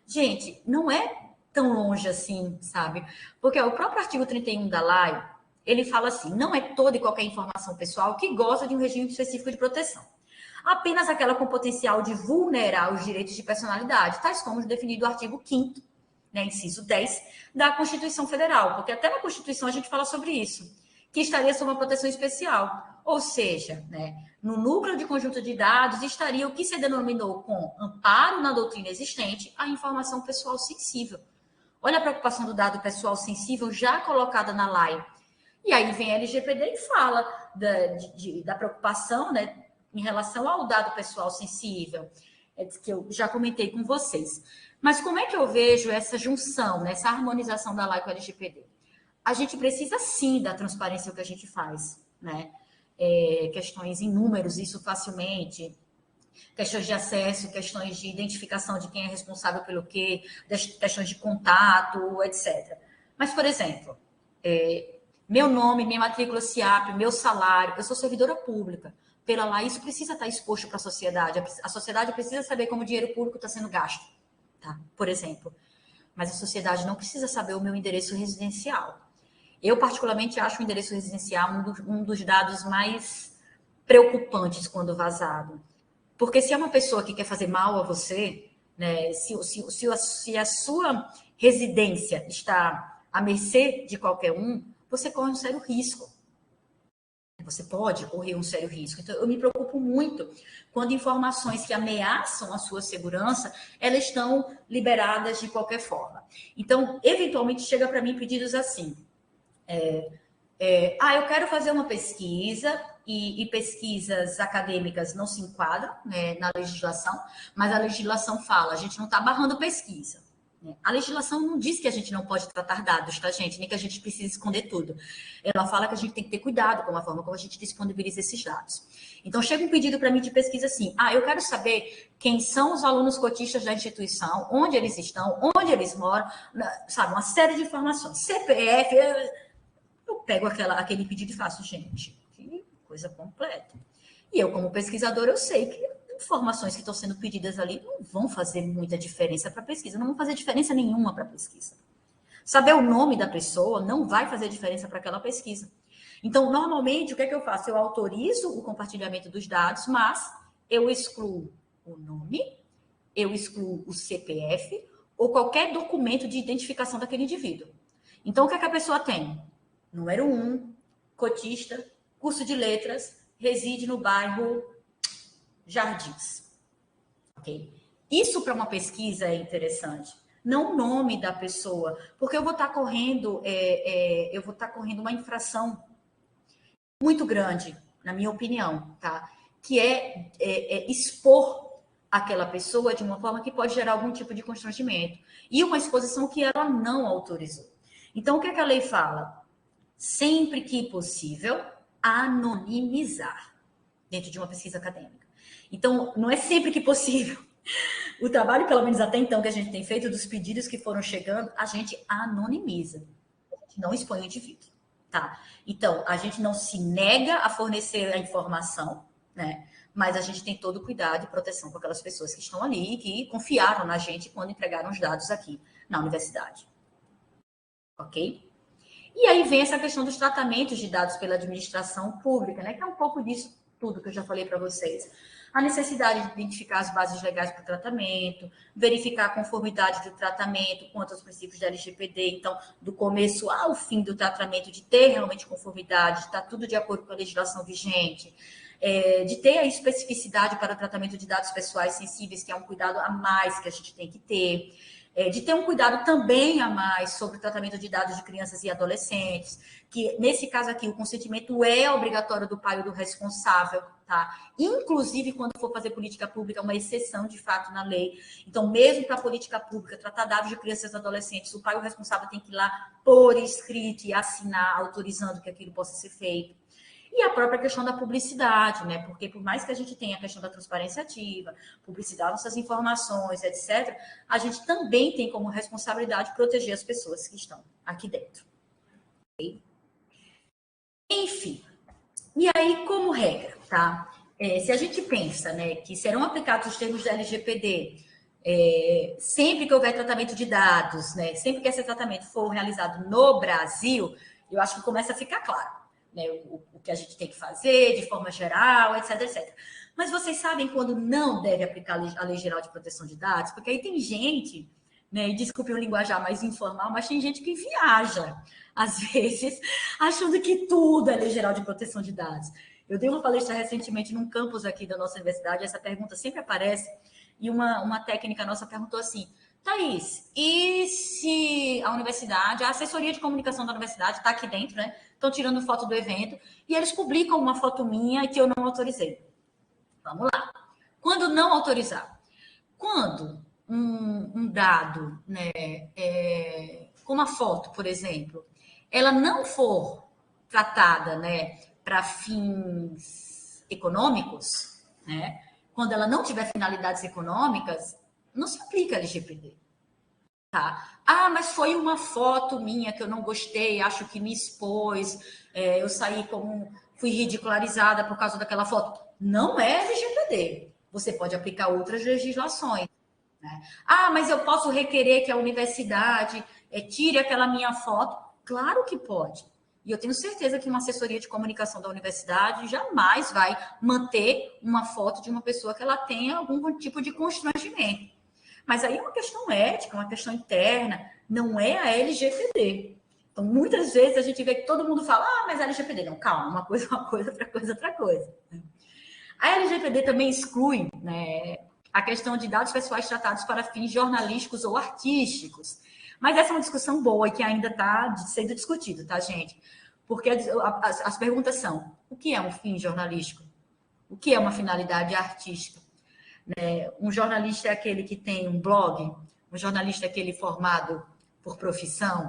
Gente, não é tão longe assim, sabe? Porque o próprio artigo 31 da lei, ele fala assim, não é toda e qualquer informação pessoal que goza de um regime específico de proteção. Apenas aquela com potencial de vulnerar os direitos de personalidade, tais como definido no artigo 5º, né, inciso 10, da Constituição Federal, porque até na Constituição a gente fala sobre isso, que estaria sob uma proteção especial. Ou seja, né, no núcleo de conjunto de dados estaria o que se denominou com amparo na doutrina existente, a informação pessoal sensível. Olha a preocupação do dado pessoal sensível já colocada na lei. E aí vem a LGPD e fala da preocupação, né, em relação ao dado pessoal sensível, que eu já comentei com vocês. Mas como é que eu vejo essa junção, né, essa harmonização da lei com a LGPD? A gente precisa, sim, da transparência que a gente faz, né? Questões em números, isso facilmente, questões de acesso, questões de identificação de quem é responsável pelo quê, questões de contato, etc. Mas, por exemplo, meu nome, minha matrícula SIAP, meu salário, eu sou servidora pública. Pela lei, isso precisa estar exposto para a sociedade. A sociedade precisa saber como o dinheiro público está sendo gasto, tá? Por exemplo. Mas a sociedade não precisa saber o meu endereço residencial. Eu, particularmente, acho o endereço residencial um dos dados mais preocupantes quando vazado. Porque se é uma pessoa que quer fazer mal a você, né, se a sua residência está à mercê de qualquer um, você corre um sério risco. Você pode correr um sério risco. Então, eu me preocupo muito quando informações que ameaçam a sua segurança, elas estão liberadas de qualquer forma. Então, eventualmente, chega para mim pedidos assim. Eu quero fazer uma pesquisa, e pesquisas acadêmicas não se enquadram, né, na legislação, mas a legislação fala, a gente não está barrando pesquisa. Né? A legislação não diz que a gente não pode tratar dados, tá, gente? Nem que a gente precise esconder tudo. Ela fala que a gente tem que ter cuidado com a forma como a gente disponibiliza esses dados. Então, chega um pedido para mim de pesquisa assim, eu quero saber quem são os alunos cotistas da instituição, onde eles estão, onde eles moram, sabe, uma série de informações. CPF, eu pego aquele pedido e faço, gente, que coisa completa. E eu, como pesquisadora, eu sei que informações que estão sendo pedidas ali não vão fazer muita diferença para a pesquisa, não vão fazer diferença nenhuma para a pesquisa. Saber o nome da pessoa não vai fazer diferença para aquela pesquisa. Então, normalmente, o que é que eu faço? Eu autorizo o compartilhamento dos dados, mas eu excluo o nome, eu excluo o CPF ou qualquer documento de identificação daquele indivíduo. Então, o que é que a pessoa tem? Número 1, cotista, curso de letras, reside no bairro Jardins. Okay? Isso para uma pesquisa é interessante. Não o nome da pessoa, porque eu vou estar correndo, uma infração muito grande, na minha opinião, tá? Que é expor aquela pessoa de uma forma que pode gerar algum tipo de constrangimento. E uma exposição que ela não autorizou. Então, o que é que a lei fala? Sempre que possível, anonimizar dentro de uma pesquisa acadêmica. Então, não é sempre que possível. O trabalho, pelo menos até então, que a gente tem feito, dos pedidos que foram chegando, a gente anonimiza. A gente não expõe o indivíduo. Tá? Então, a gente não se nega a fornecer a informação, né? Mas a gente tem todo o cuidado e proteção com aquelas pessoas que estão ali e que confiaram na gente quando entregaram os dados aqui na universidade. Ok? E aí vem essa questão dos tratamentos de dados pela administração pública, né? Que é um pouco disso tudo que eu já falei para vocês. A necessidade de identificar as bases legais para o tratamento, verificar a conformidade do tratamento quanto aos princípios da LGPD, então, do começo ao fim do tratamento, de ter realmente conformidade, de estar tudo de acordo com a legislação vigente. de ter a especificidade para o tratamento de dados pessoais sensíveis, que é um cuidado a mais que a gente tem que ter, de ter um cuidado também a mais sobre o tratamento de dados de crianças e adolescentes, que nesse caso aqui o consentimento é obrigatório do pai ou do responsável, tá? Inclusive quando for fazer política pública, uma exceção de fato na lei. Então, mesmo para a política pública, tratar dados de crianças e adolescentes, o pai ou o responsável tem que ir lá por escrito e assinar, autorizando que aquilo possa ser feito. E a própria questão da publicidade, né? Porque por mais que a gente tenha a questão da transparência ativa, publicidade nossas informações, etc., a gente também tem como responsabilidade proteger as pessoas que estão aqui dentro. Okay? Enfim, e aí, como regra, tá? Se a gente pensa, né, que serão aplicados os termos da LGPD sempre que houver tratamento de dados, né, sempre que esse tratamento for realizado no Brasil, eu acho que começa a ficar claro. Né, o que a gente tem que fazer de forma geral, etc, etc. Mas vocês sabem quando não deve aplicar a Lei Geral de Proteção de Dados? Porque aí tem gente, né, e desculpe o linguajar mais informal, mas tem gente que viaja, às vezes, achando que tudo é Lei Geral de Proteção de Dados. Eu dei uma palestra recentemente num campus aqui da nossa universidade, essa pergunta sempre aparece, e uma técnica nossa perguntou assim: Thaís, e se a universidade, a assessoria de comunicação da universidade está aqui dentro, né? Estão tirando foto do evento e eles publicam uma foto minha que eu não autorizei. Vamos lá. Quando não autorizar? Quando um dado, né, com uma foto, por exemplo, ela não for tratada, né, para fins econômicos, né? Quando ela não tiver finalidades econômicas, não se aplica a LGPD. Tá. Ah, mas foi uma foto minha que eu não gostei, acho que me expôs, eu saí fui ridicularizada por causa daquela foto. Não é LGPD. Você pode aplicar outras legislações. Né? Ah, mas eu posso requerer que a universidade tire aquela minha foto? Claro que pode. E eu tenho certeza que uma assessoria de comunicação da universidade jamais vai manter uma foto de uma pessoa que ela tenha algum tipo de constrangimento. Mas aí é uma questão ética, uma questão interna, não é a LGPD. Então, muitas vezes a gente vê que todo mundo fala, mas a LGPD, não, calma, uma coisa, outra coisa, outra coisa. A LGPD também exclui, né, a questão de dados pessoais tratados para fins jornalísticos ou artísticos. Mas essa é uma discussão boa e que ainda está sendo discutida, tá, gente? Porque as perguntas são: o que é um fim jornalístico? O que é uma finalidade artística? Um jornalista é aquele que tem um blog, um jornalista é aquele formado por profissão.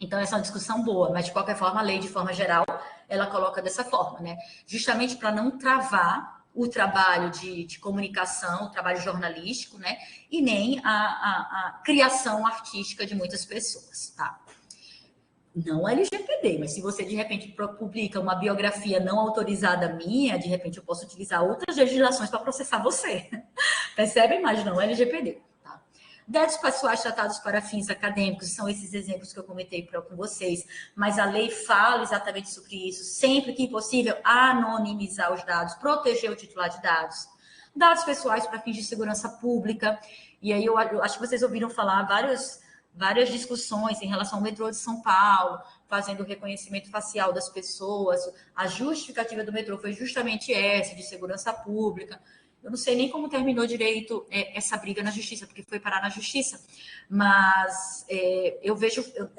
Então, essa é uma discussão boa, mas, de qualquer forma, a lei, de forma geral, ela coloca dessa forma, né? Justamente para não travar o trabalho de comunicação, o trabalho jornalístico, né? E nem a criação artística de muitas pessoas, tá? Não LGPD, mas se você de repente publica uma biografia não autorizada minha, de repente eu posso utilizar outras legislações para processar você. Percebem? Mas não LGPD. Tá? Dados pessoais tratados para fins acadêmicos, são esses exemplos que eu comentei com vocês, mas a lei fala exatamente sobre isso. Sempre que possível, anonimizar os dados, proteger o titular de dados. Dados pessoais para fins de segurança pública. E aí eu acho que vocês ouviram falar várias discussões em relação ao metrô de São Paulo, fazendo o reconhecimento facial das pessoas. A justificativa do metrô foi justamente essa, de segurança pública. Eu não sei nem como terminou direito essa briga na justiça, porque foi parar na justiça, mas eu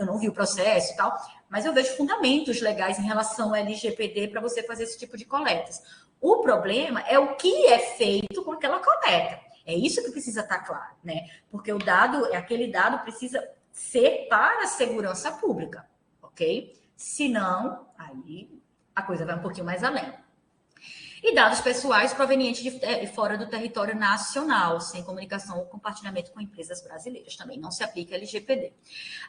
não vi o processo e tal, mas eu vejo fundamentos legais em relação ao LGPD para você fazer esse tipo de coletas. O problema é o que é feito com aquela coleta. É isso que precisa estar claro, né? Porque aquele dado precisa ser para a segurança pública, ok? Senão, aí a coisa vai um pouquinho mais além. E dados pessoais provenientes de fora do território nacional, sem comunicação ou compartilhamento com empresas brasileiras. Também não se aplica a LGPD.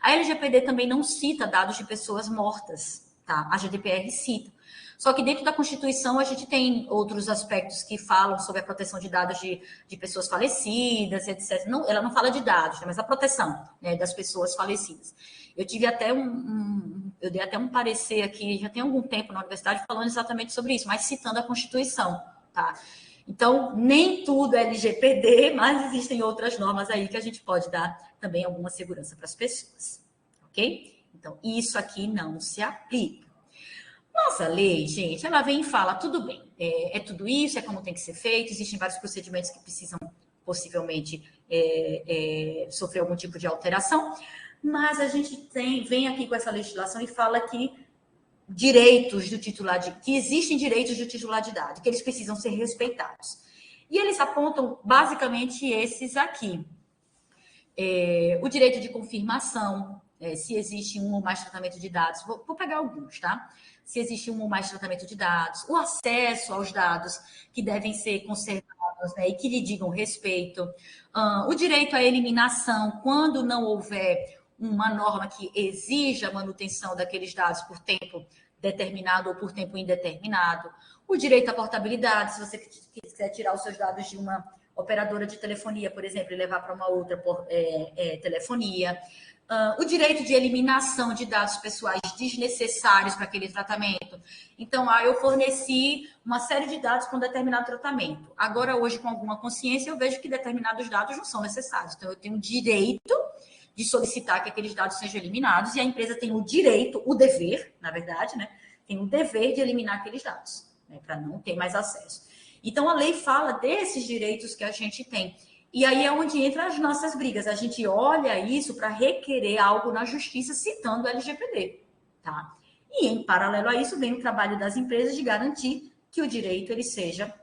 A LGPD também não cita dados de pessoas mortas, tá? A GDPR cita. Só que dentro da Constituição a gente tem outros aspectos que falam sobre a proteção de dados de pessoas falecidas, etc. Não, ela não fala de dados, mas a proteção, né, das pessoas falecidas. Eu tive até eu dei até um parecer aqui, já tem algum tempo na universidade, falando exatamente sobre isso, mas citando a Constituição, tá? Então, nem tudo é LGPD, mas existem outras normas aí que a gente pode dar também alguma segurança para as pessoas, ok? Então, isso aqui não se aplica. Nossa lei, gente, ela vem e fala, tudo bem, é tudo isso, é como tem que ser feito, existem vários procedimentos que precisam possivelmente sofrer algum tipo de alteração, mas a gente vem aqui com essa legislação e fala que que existem direitos do titular de dados, que eles precisam ser respeitados. E eles apontam basicamente esses aqui. O direito de confirmação, se existe um ou mais tratamento de dados, vou pegar alguns, tá? Se existe um ou mais tratamento de dados, o acesso aos dados que devem ser conservados, né, e que lhe digam respeito, o direito à eliminação quando não houver uma norma que exija a manutenção daqueles dados por tempo determinado ou por tempo indeterminado, o direito à portabilidade, se você quiser tirar os seus dados de uma operadora de telefonia, por exemplo, e levar para uma outra telefonia, o direito de eliminação de dados pessoais desnecessários para aquele tratamento. Então, eu forneci uma série de dados para um determinado tratamento. Agora, hoje, com alguma consciência, eu vejo que determinados dados não são necessários. Então, eu tenho o direito de solicitar que aqueles dados sejam eliminados e a empresa tem o direito, o dever, na verdade, né? Tem o dever de eliminar aqueles dados, né, para não ter mais acesso. Então, a lei fala desses direitos que a gente tem. E aí é onde entram as nossas brigas. A gente olha isso para requerer algo na justiça citando o LGPD, tá? E, em paralelo a isso, vem o trabalho das empresas de garantir que o direito ele seja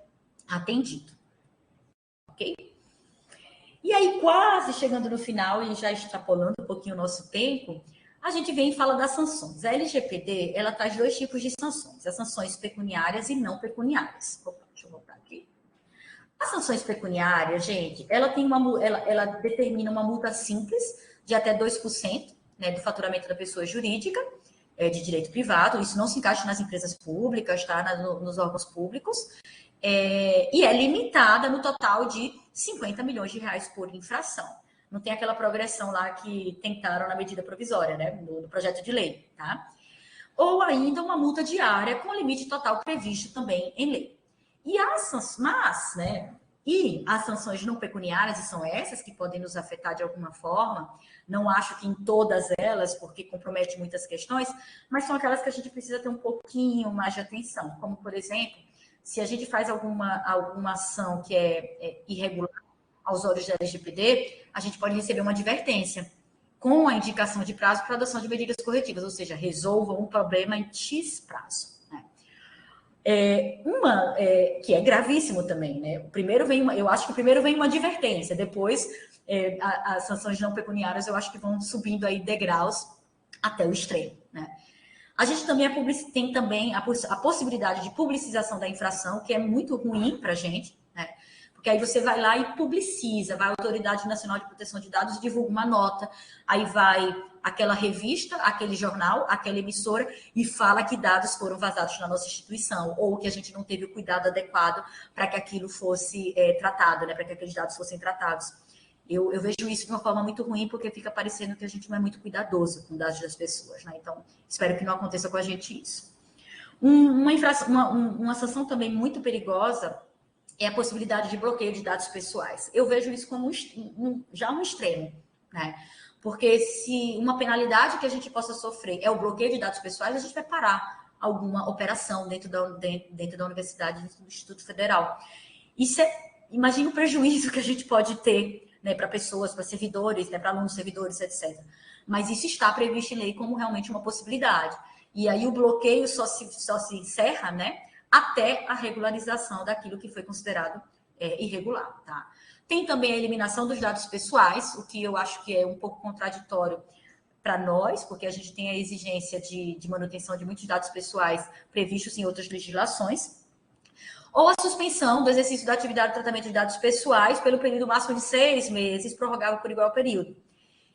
atendido. Ok? E aí, quase chegando no final e já extrapolando um pouquinho o nosso tempo, a gente vem e fala das sanções. A LGPD, ela traz dois tipos de sanções. As sanções pecuniárias e não pecuniárias. Opa, deixa eu voltar aqui. As sanções pecuniárias, gente, ela determina uma multa simples de até 2%, né, do faturamento da pessoa jurídica, de direito privado. Isso não se encaixa nas empresas públicas, tá? Nos órgãos públicos. E é limitada no total de 50 milhões de reais por infração. Não tem aquela progressão lá que tentaram na medida provisória, né, no projeto de lei, tá? Ou ainda uma multa diária com limite total previsto também em lei. E as sanções não pecuniárias, e são essas que podem nos afetar de alguma forma, não acho que em todas elas, porque compromete muitas questões, mas são aquelas que a gente precisa ter um pouquinho mais de atenção, como, por exemplo, se a gente faz alguma ação que é irregular aos olhos da LGPD, a gente pode receber uma advertência com a indicação de prazo para adoção de medidas corretivas, ou seja, resolva um problema em X prazo. Né? Que é gravíssimo também, né? Eu acho que primeiro vem uma advertência, depois as sanções não pecuniárias eu acho que vão subindo aí degraus até o extremo, né? A gente também tem também a possibilidade de publicização da infração, que é muito ruim para a gente, né? Porque aí você vai lá e publiciza, vai a Autoridade Nacional de Proteção de Dados e divulga uma nota, aí vai aquela revista, aquele jornal, aquela emissora e fala que dados foram vazados na nossa instituição ou que a gente não teve o cuidado adequado para que aquilo fosse tratado, né? Para que aqueles dados fossem tratados. Eu vejo isso de uma forma muito ruim, porque fica parecendo que a gente não é muito cuidadoso com os dados das pessoas, né? Então, espero que não aconteça com a gente isso. Uma sanção também muito perigosa é a possibilidade de bloqueio de dados pessoais. Eu vejo isso como já um extremo, né? Porque se uma penalidade que a gente possa sofrer é o bloqueio de dados pessoais, a gente vai parar alguma operação dentro da universidade, dentro do Instituto Federal. Imagina o prejuízo que a gente pode ter, né, para pessoas, para servidores, né, para alunos, servidores, etc. Mas isso está previsto em lei como realmente uma possibilidade. E aí o bloqueio só se encerra, né, até a regularização daquilo que foi considerado irregular. Tá? Tem também a eliminação dos dados pessoais, o que eu acho que é um pouco contraditório para nós, porque a gente tem a exigência de manutenção de muitos dados pessoais previstos em outras legislações, ou a suspensão do exercício da atividade de tratamento de dados pessoais pelo período máximo de 6 meses, prorrogável por igual período.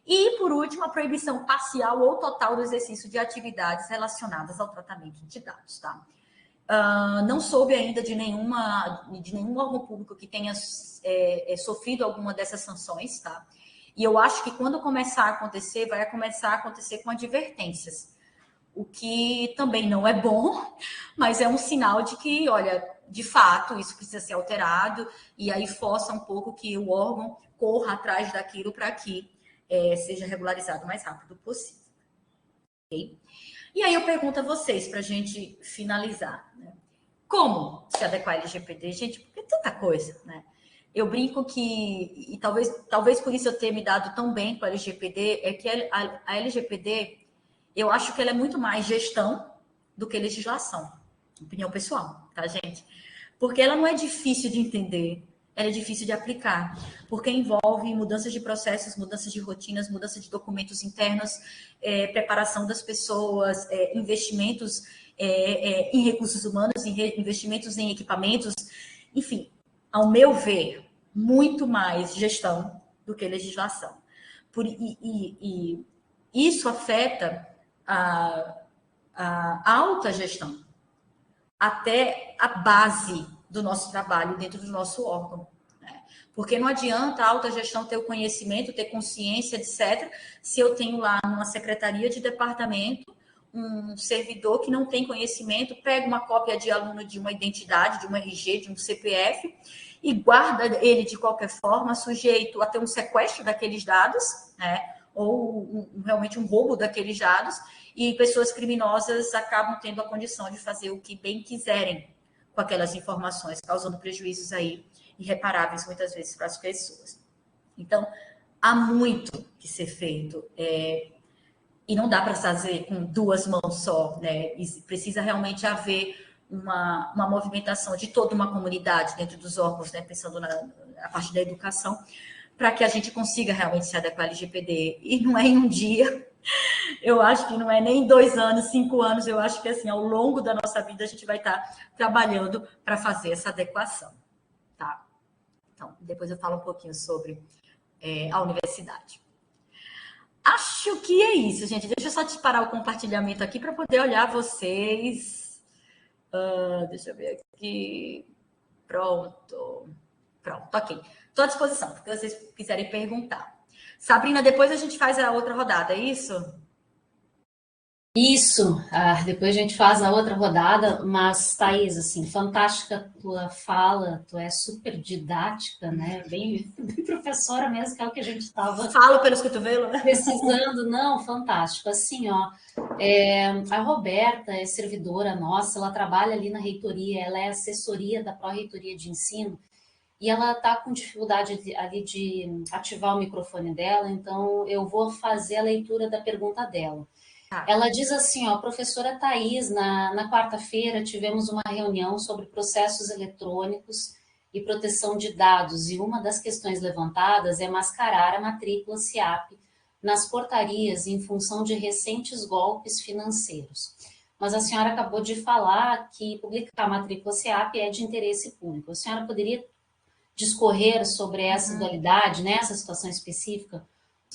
E, por último, a proibição parcial ou total do exercício de atividades relacionadas ao tratamento de dados. Tá? Não soube ainda de nenhum órgão público que tenha sofrido alguma dessas sanções. Tá? E eu acho que quando começar a acontecer, vai começar a acontecer com advertências. O que também não é bom, mas é um sinal de que, olha, de fato, isso precisa ser alterado, e aí força um pouco que o órgão corra atrás daquilo para que seja regularizado o mais rápido possível. Okay? E aí eu pergunto a vocês, para a gente finalizar, né? Como se adequar ao LGPD? Gente, porque é tanta coisa, né? Eu brinco que, e talvez por isso eu tenha me dado tão bem com a LGPD, é que a LGPD, eu acho que ela é muito mais gestão do que legislação. Opinião pessoal, tá, gente? Porque ela não é difícil de entender, ela é difícil de aplicar, porque envolve mudanças de processos, mudanças de rotinas, mudança de documentos internos, preparação das pessoas, investimentos em recursos humanos, investimentos em equipamentos, enfim, ao meu ver, muito mais gestão do que legislação. E isso afeta a alta gestão, até a base do nosso trabalho dentro do nosso órgão. Né? Porque não adianta a alta gestão ter o conhecimento, ter consciência, etc., se eu tenho lá numa secretaria de departamento um servidor que não tem conhecimento, pega uma cópia de aluno de uma identidade, de um RG, de um CPF, e guarda ele de qualquer forma, sujeito a ter um sequestro daqueles dados, né? Ou realmente um roubo daqueles dados, e pessoas criminosas acabam tendo a condição de fazer o que bem quiserem com aquelas informações, causando prejuízos aí irreparáveis muitas vezes para as pessoas. Então, há muito que ser feito, e não dá para fazer com duas mãos só, né? E precisa realmente haver uma movimentação de toda uma comunidade dentro dos órgãos, né? Pensando na parte da educação, para que a gente consiga realmente se adequar ao LGPD. E não é em um dia, eu acho que não é nem 2 anos, 5 anos, eu acho que assim, ao longo da nossa vida a gente vai estar trabalhando para fazer essa adequação, tá? Então, depois eu falo um pouquinho sobre a universidade. Acho que é isso, gente. Deixa eu só te parar o compartilhamento aqui para poder olhar vocês. Deixa eu ver aqui. Pronto, ok. Estou à disposição, porque vocês quiserem perguntar. Sabrina, depois a gente faz a outra rodada, é isso? Isso, depois a gente faz a outra rodada, mas, Thaís, assim, fantástica tua fala, tu é super didática, né? Bem, bem professora mesmo, que é o que a gente estava Falo pelos cotovelos, né? precisando. Não, fantástico. Assim, ó, a Roberta é servidora nossa, ela trabalha ali na reitoria, ela é assessoria da Pró-Reitoria de Ensino, e ela está com dificuldade ali de ativar o microfone dela, então eu vou fazer a leitura da pergunta dela. Tá. Ela diz assim, ó, professora Thais, na quarta-feira tivemos uma reunião sobre processos eletrônicos e proteção de dados, e uma das questões levantadas é mascarar a matrícula SIAP nas portarias em função de recentes golpes financeiros. Mas a senhora acabou de falar que publicar a matrícula SIAP é de interesse público. A senhora poderia discorrer sobre essa dualidade, nessa situação específica?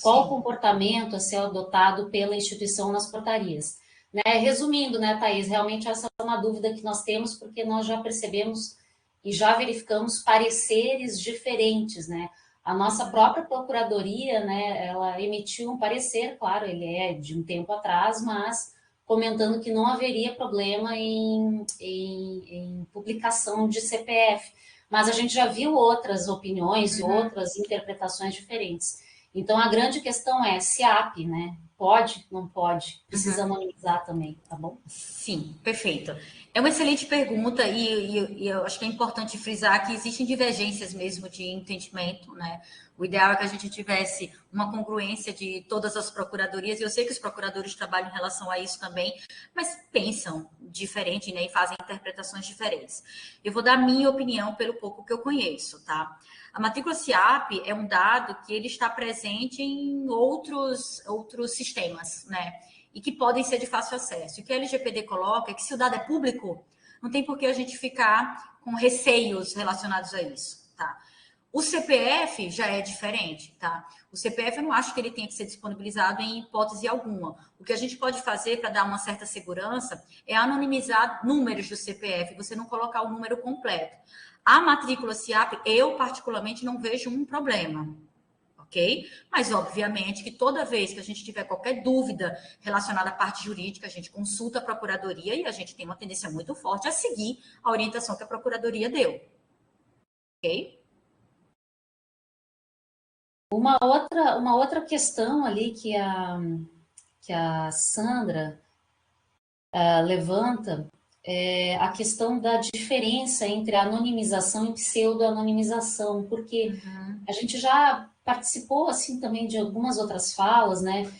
Qual o comportamento a ser adotado pela instituição nas portarias? Né? Resumindo, né, Thaís, realmente essa é uma dúvida que nós temos, porque nós já percebemos e já verificamos pareceres diferentes, né? A nossa própria procuradoria, né, ela emitiu um parecer, claro, ele é de um tempo atrás, mas comentando que não haveria problema em publicação de CPF. Mas a gente já viu outras opiniões, outras interpretações diferentes. Então, a grande questão é SIAP, né? Pode, não pode? Precisa anonimizar também, tá bom? Sim, perfeito. É uma excelente pergunta e eu acho que é importante frisar que existem divergências mesmo de entendimento, né? O ideal é que a gente tivesse uma congruência de todas as procuradorias, e eu sei que os procuradores trabalham em relação a isso também, mas pensam diferente, né? E fazem interpretações diferentes. Eu vou dar minha opinião pelo pouco que eu conheço, tá? A matrícula SIAP é um dado que ele está presente em outros sistemas, né? E que podem ser de fácil acesso. O que a LGPD coloca é que se o dado é público, não tem por que a gente ficar com receios relacionados a isso, tá? O CPF já é diferente, tá? O CPF eu não acho que ele tenha que ser disponibilizado em hipótese alguma. O que a gente pode fazer para dar uma certa segurança é anonimizar números do CPF, você não colocar o número completo. A matrícula SIAP, eu particularmente não vejo um problema, ok? Mas, obviamente, que toda vez que a gente tiver qualquer dúvida relacionada à parte jurídica, a gente consulta a Procuradoria e a gente tem uma tendência muito forte a seguir a orientação que a Procuradoria deu, ok? Uma outra questão ali que a Sandra levanta a questão da diferença entre anonimização e pseudo-anonimização, porque a gente já participou assim também de algumas outras falas, né,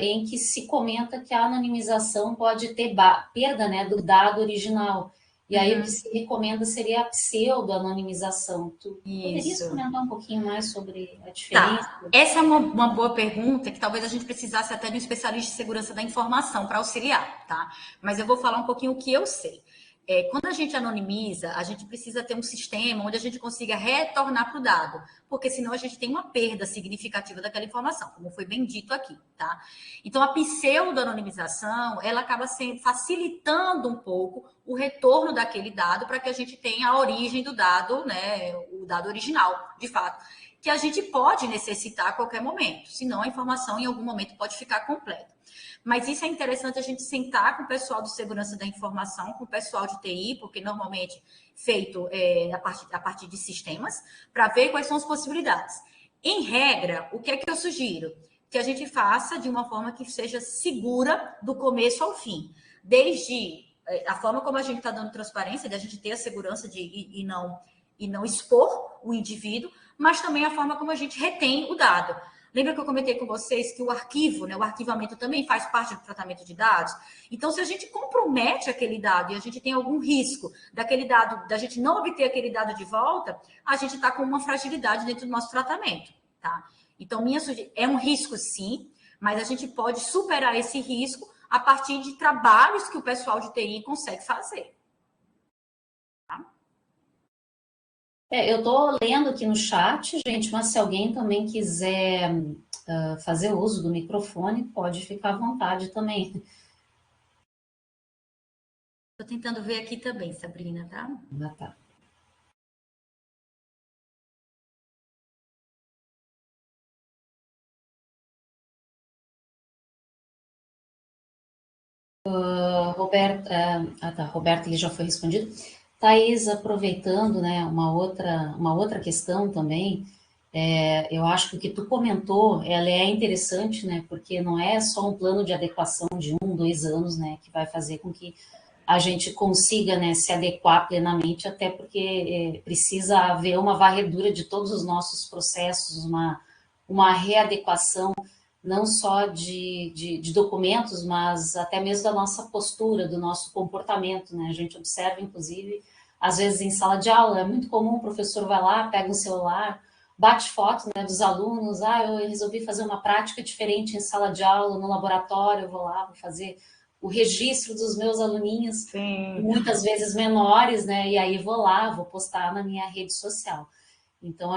em que se comenta que a anonimização pode ter perda, né, do dado original. E aí o que se recomenda seria a pseudo-anonimização. Tu poderias Isso. comentar um pouquinho mais sobre a diferença? Tá. Essa é uma boa pergunta que talvez a gente precisasse até de um especialista de segurança da informação para auxiliar, tá? Mas eu vou falar um pouquinho o que eu sei. Quando a gente anonimiza, a gente precisa ter um sistema onde a gente consiga retornar para o dado, porque senão a gente tem uma perda significativa daquela informação, como foi bem dito aqui, tá? Então, a pseudo-anonimização, ela acaba facilitando um pouco o retorno daquele dado para que a gente tenha a origem do dado, né, o dado original, de fato, que a gente pode necessitar a qualquer momento, senão a informação em algum momento pode ficar completa. Mas isso é interessante a gente sentar com o pessoal de segurança da informação, com o pessoal de TI, porque normalmente feito a partir de sistemas, para ver quais são as possibilidades. Em regra, o que é que eu sugiro? Que a gente faça de uma forma que seja segura do começo ao fim. Desde a forma como a gente está dando transparência, de a gente ter a segurança e não expor o indivíduo, mas também a forma como a gente retém o dado. Lembra que eu comentei com vocês que o arquivo, né, o arquivamento também faz parte do tratamento de dados? Então, se a gente compromete aquele dado e a gente tem algum risco daquele dado, da gente não obter aquele dado de volta, a gente está com uma fragilidade dentro do nosso tratamento, tá? Então, é um risco, sim, mas a gente pode superar esse risco a partir de trabalhos que o pessoal de TI consegue fazer. Eu estou lendo aqui no chat, gente, mas se alguém também quiser fazer uso do microfone, pode ficar à vontade também. Estou tentando ver aqui também, Sabrina, tá? Tá. Roberta, ele já foi respondido. Thaís, aproveitando, né, uma outra questão também, eu acho que o que tu comentou, ela é interessante, né, porque não é só um plano de adequação de 2 anos, né, que vai fazer com que a gente consiga, né, se adequar plenamente, até porque precisa haver uma varredura de todos os nossos processos, uma readequação não só de documentos, mas até mesmo da nossa postura, do nosso comportamento, né? A gente observa, inclusive, às vezes em sala de aula, é muito comum o professor vai lá, pega um celular, bate foto, né, dos alunos, eu resolvi fazer uma prática diferente em sala de aula, no laboratório, eu vou lá, vou fazer o registro dos meus aluninhos, Sim. muitas vezes menores, né, e aí vou lá, vou postar na minha rede social. Então,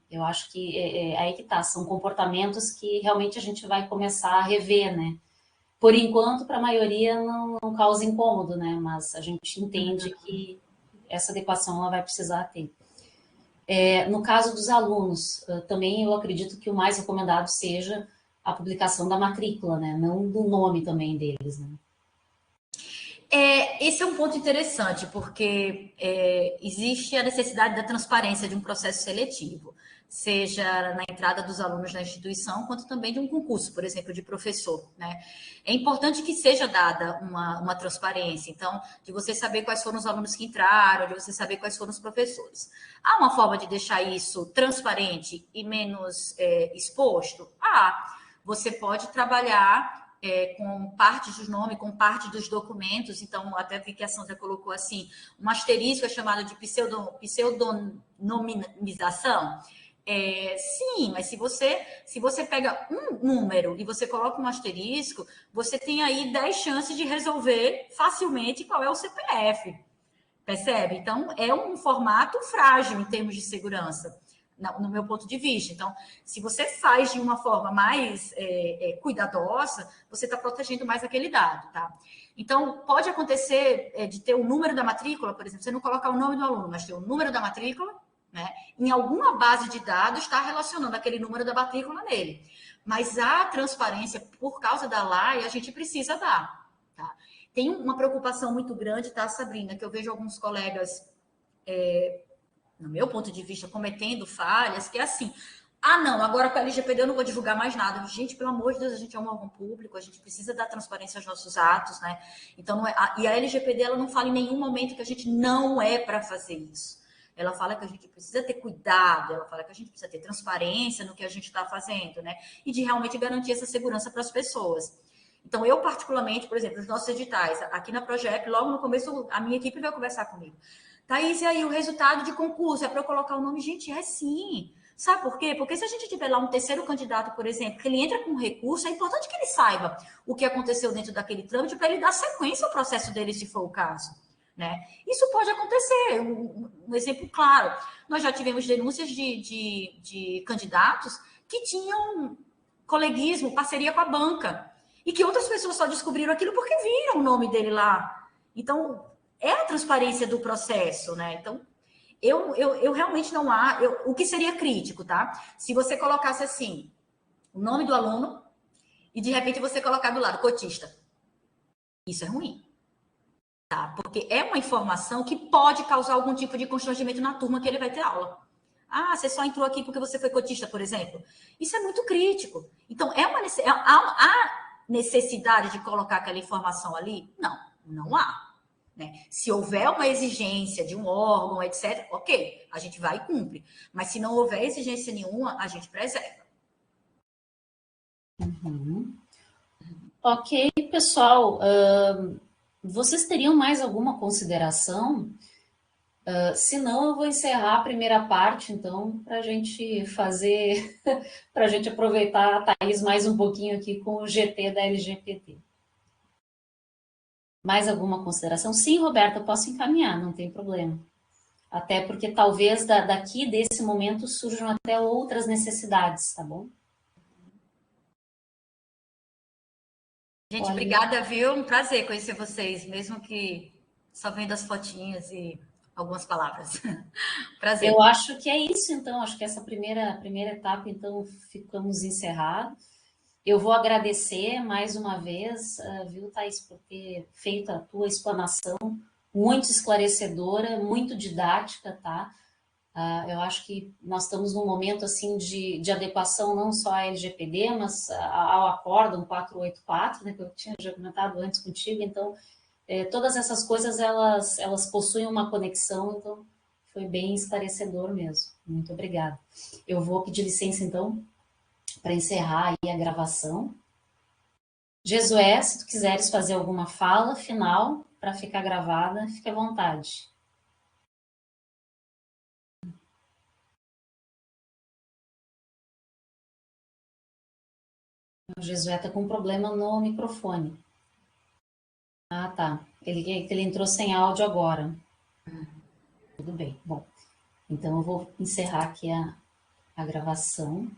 eu acho que aí que tá, são comportamentos que realmente a gente vai começar a rever, né? Por enquanto, para a maioria não causa incômodo, né? Mas a gente entende que essa adequação ela vai precisar ter. No caso dos alunos, também eu acredito que o mais recomendado seja a publicação da matrícula, né? Não do nome também deles, né? Esse é um ponto interessante, porque existe a necessidade da transparência de um processo seletivo, seja na entrada dos alunos na instituição, quanto também de um concurso, por exemplo, de professor, né? É importante que seja dada uma transparência, então, de você saber quais foram os alunos que entraram, de você saber quais foram os professores. Há uma forma de deixar isso transparente e menos exposto? Você pode trabalhar com parte dos nomes, com parte dos documentos. Então, até vi que a Sandra colocou assim, um asterisco é chamado de pseudonimização. Sim, mas se você pega um número e você coloca um asterisco, você tem aí 10 chances de resolver facilmente qual é o CPF. Percebe? Então, é um formato frágil em termos de segurança, no meu ponto de vista. Então, se você faz de uma forma mais cuidadosa, você está protegendo mais aquele dado, tá? Então, pode acontecer de ter o número da matrícula, por exemplo, você não colocar o nome do aluno, mas ter o número da matrícula, né? Em alguma base de dados está relacionando aquele número da matrícula nele. Mas a transparência, por causa da lei, a gente precisa dar, tá? Tem uma preocupação muito grande, tá, Sabrina, que eu vejo alguns colegas, no meu ponto de vista, cometendo falhas, que é assim, Ah, não, agora com a LGPD eu não vou divulgar mais nada. Gente, pelo amor de Deus, a gente é um órgão público, a gente precisa dar transparência aos nossos atos, né? Então, não é, e a LGPD, ela não fala em nenhum momento que a gente não é para fazer isso. Ela fala que a gente precisa ter cuidado, ela fala que a gente precisa ter transparência no que a gente está fazendo, né? E de realmente garantir essa segurança para as pessoas. Então, eu particularmente, por exemplo, os nossos editais, aqui na Project, logo no começo, a minha equipe veio conversar comigo. Thaís, e aí o resultado de concurso é para eu colocar o nome? Gente, é sim. Sabe por quê? Porque se a gente tiver lá um terceiro candidato, por exemplo, que ele entra com um recurso, é importante que ele saiba o que aconteceu dentro daquele trâmite para ele dar sequência ao processo dele, se for o caso. Né? Isso pode acontecer. Um exemplo claro, nós já tivemos denúncias de candidatos que tinham coleguismo, parceria com a banca, e que outras pessoas só descobriram aquilo porque viram o nome dele lá. Então, é a transparência do processo, né? Então, eu realmente não há. O que seria crítico, tá? Se você colocasse assim, o nome do aluno e de repente você colocar do lado cotista. Isso é ruim. Tá? Porque é uma informação que pode causar algum tipo de constrangimento na turma que ele vai ter aula. Ah, você só entrou aqui porque você foi cotista, por exemplo. Isso é muito crítico. Então, há necessidade de colocar aquela informação ali? Não, não há. Né? Se houver uma exigência de um órgão, etc., ok, a gente vai e cumpre. Mas se não houver exigência nenhuma, a gente preserva. Uhum. Ok, pessoal. Vocês teriam mais alguma consideração? Se não, eu vou encerrar a primeira parte, então, para a gente fazer, para a gente aproveitar a Thaís mais um pouquinho aqui com o GT da LGPD. Mais alguma consideração? Sim, Roberta, eu posso encaminhar, não tem problema. Até porque talvez daqui desse momento surjam até outras necessidades, tá bom? Gente, Olha, obrigada, viu? Um prazer conhecer vocês, mesmo que só vendo as fotinhas e algumas palavras. eu Prazer. acho que é isso, então. Acho que essa primeira etapa, então, ficamos encerrados. Eu vou agradecer mais uma vez, viu, Thaís, por ter feito a tua explanação muito esclarecedora, muito didática, tá? Eu acho que nós estamos num momento assim de adequação não só à LGPD, mas ao Acórdão 484, né, que eu tinha já comentado antes contigo. Então, todas essas coisas elas possuem uma conexão, então foi bem esclarecedor mesmo. Muito obrigada. Eu vou pedir licença então para encerrar aí a gravação. Jesué, se tu quiseres fazer alguma fala final para ficar gravada, fique à vontade. O Jesué está com um problema no microfone. Ah, tá. Ele entrou sem áudio agora. Tudo bem. Bom, então eu vou encerrar aqui a gravação.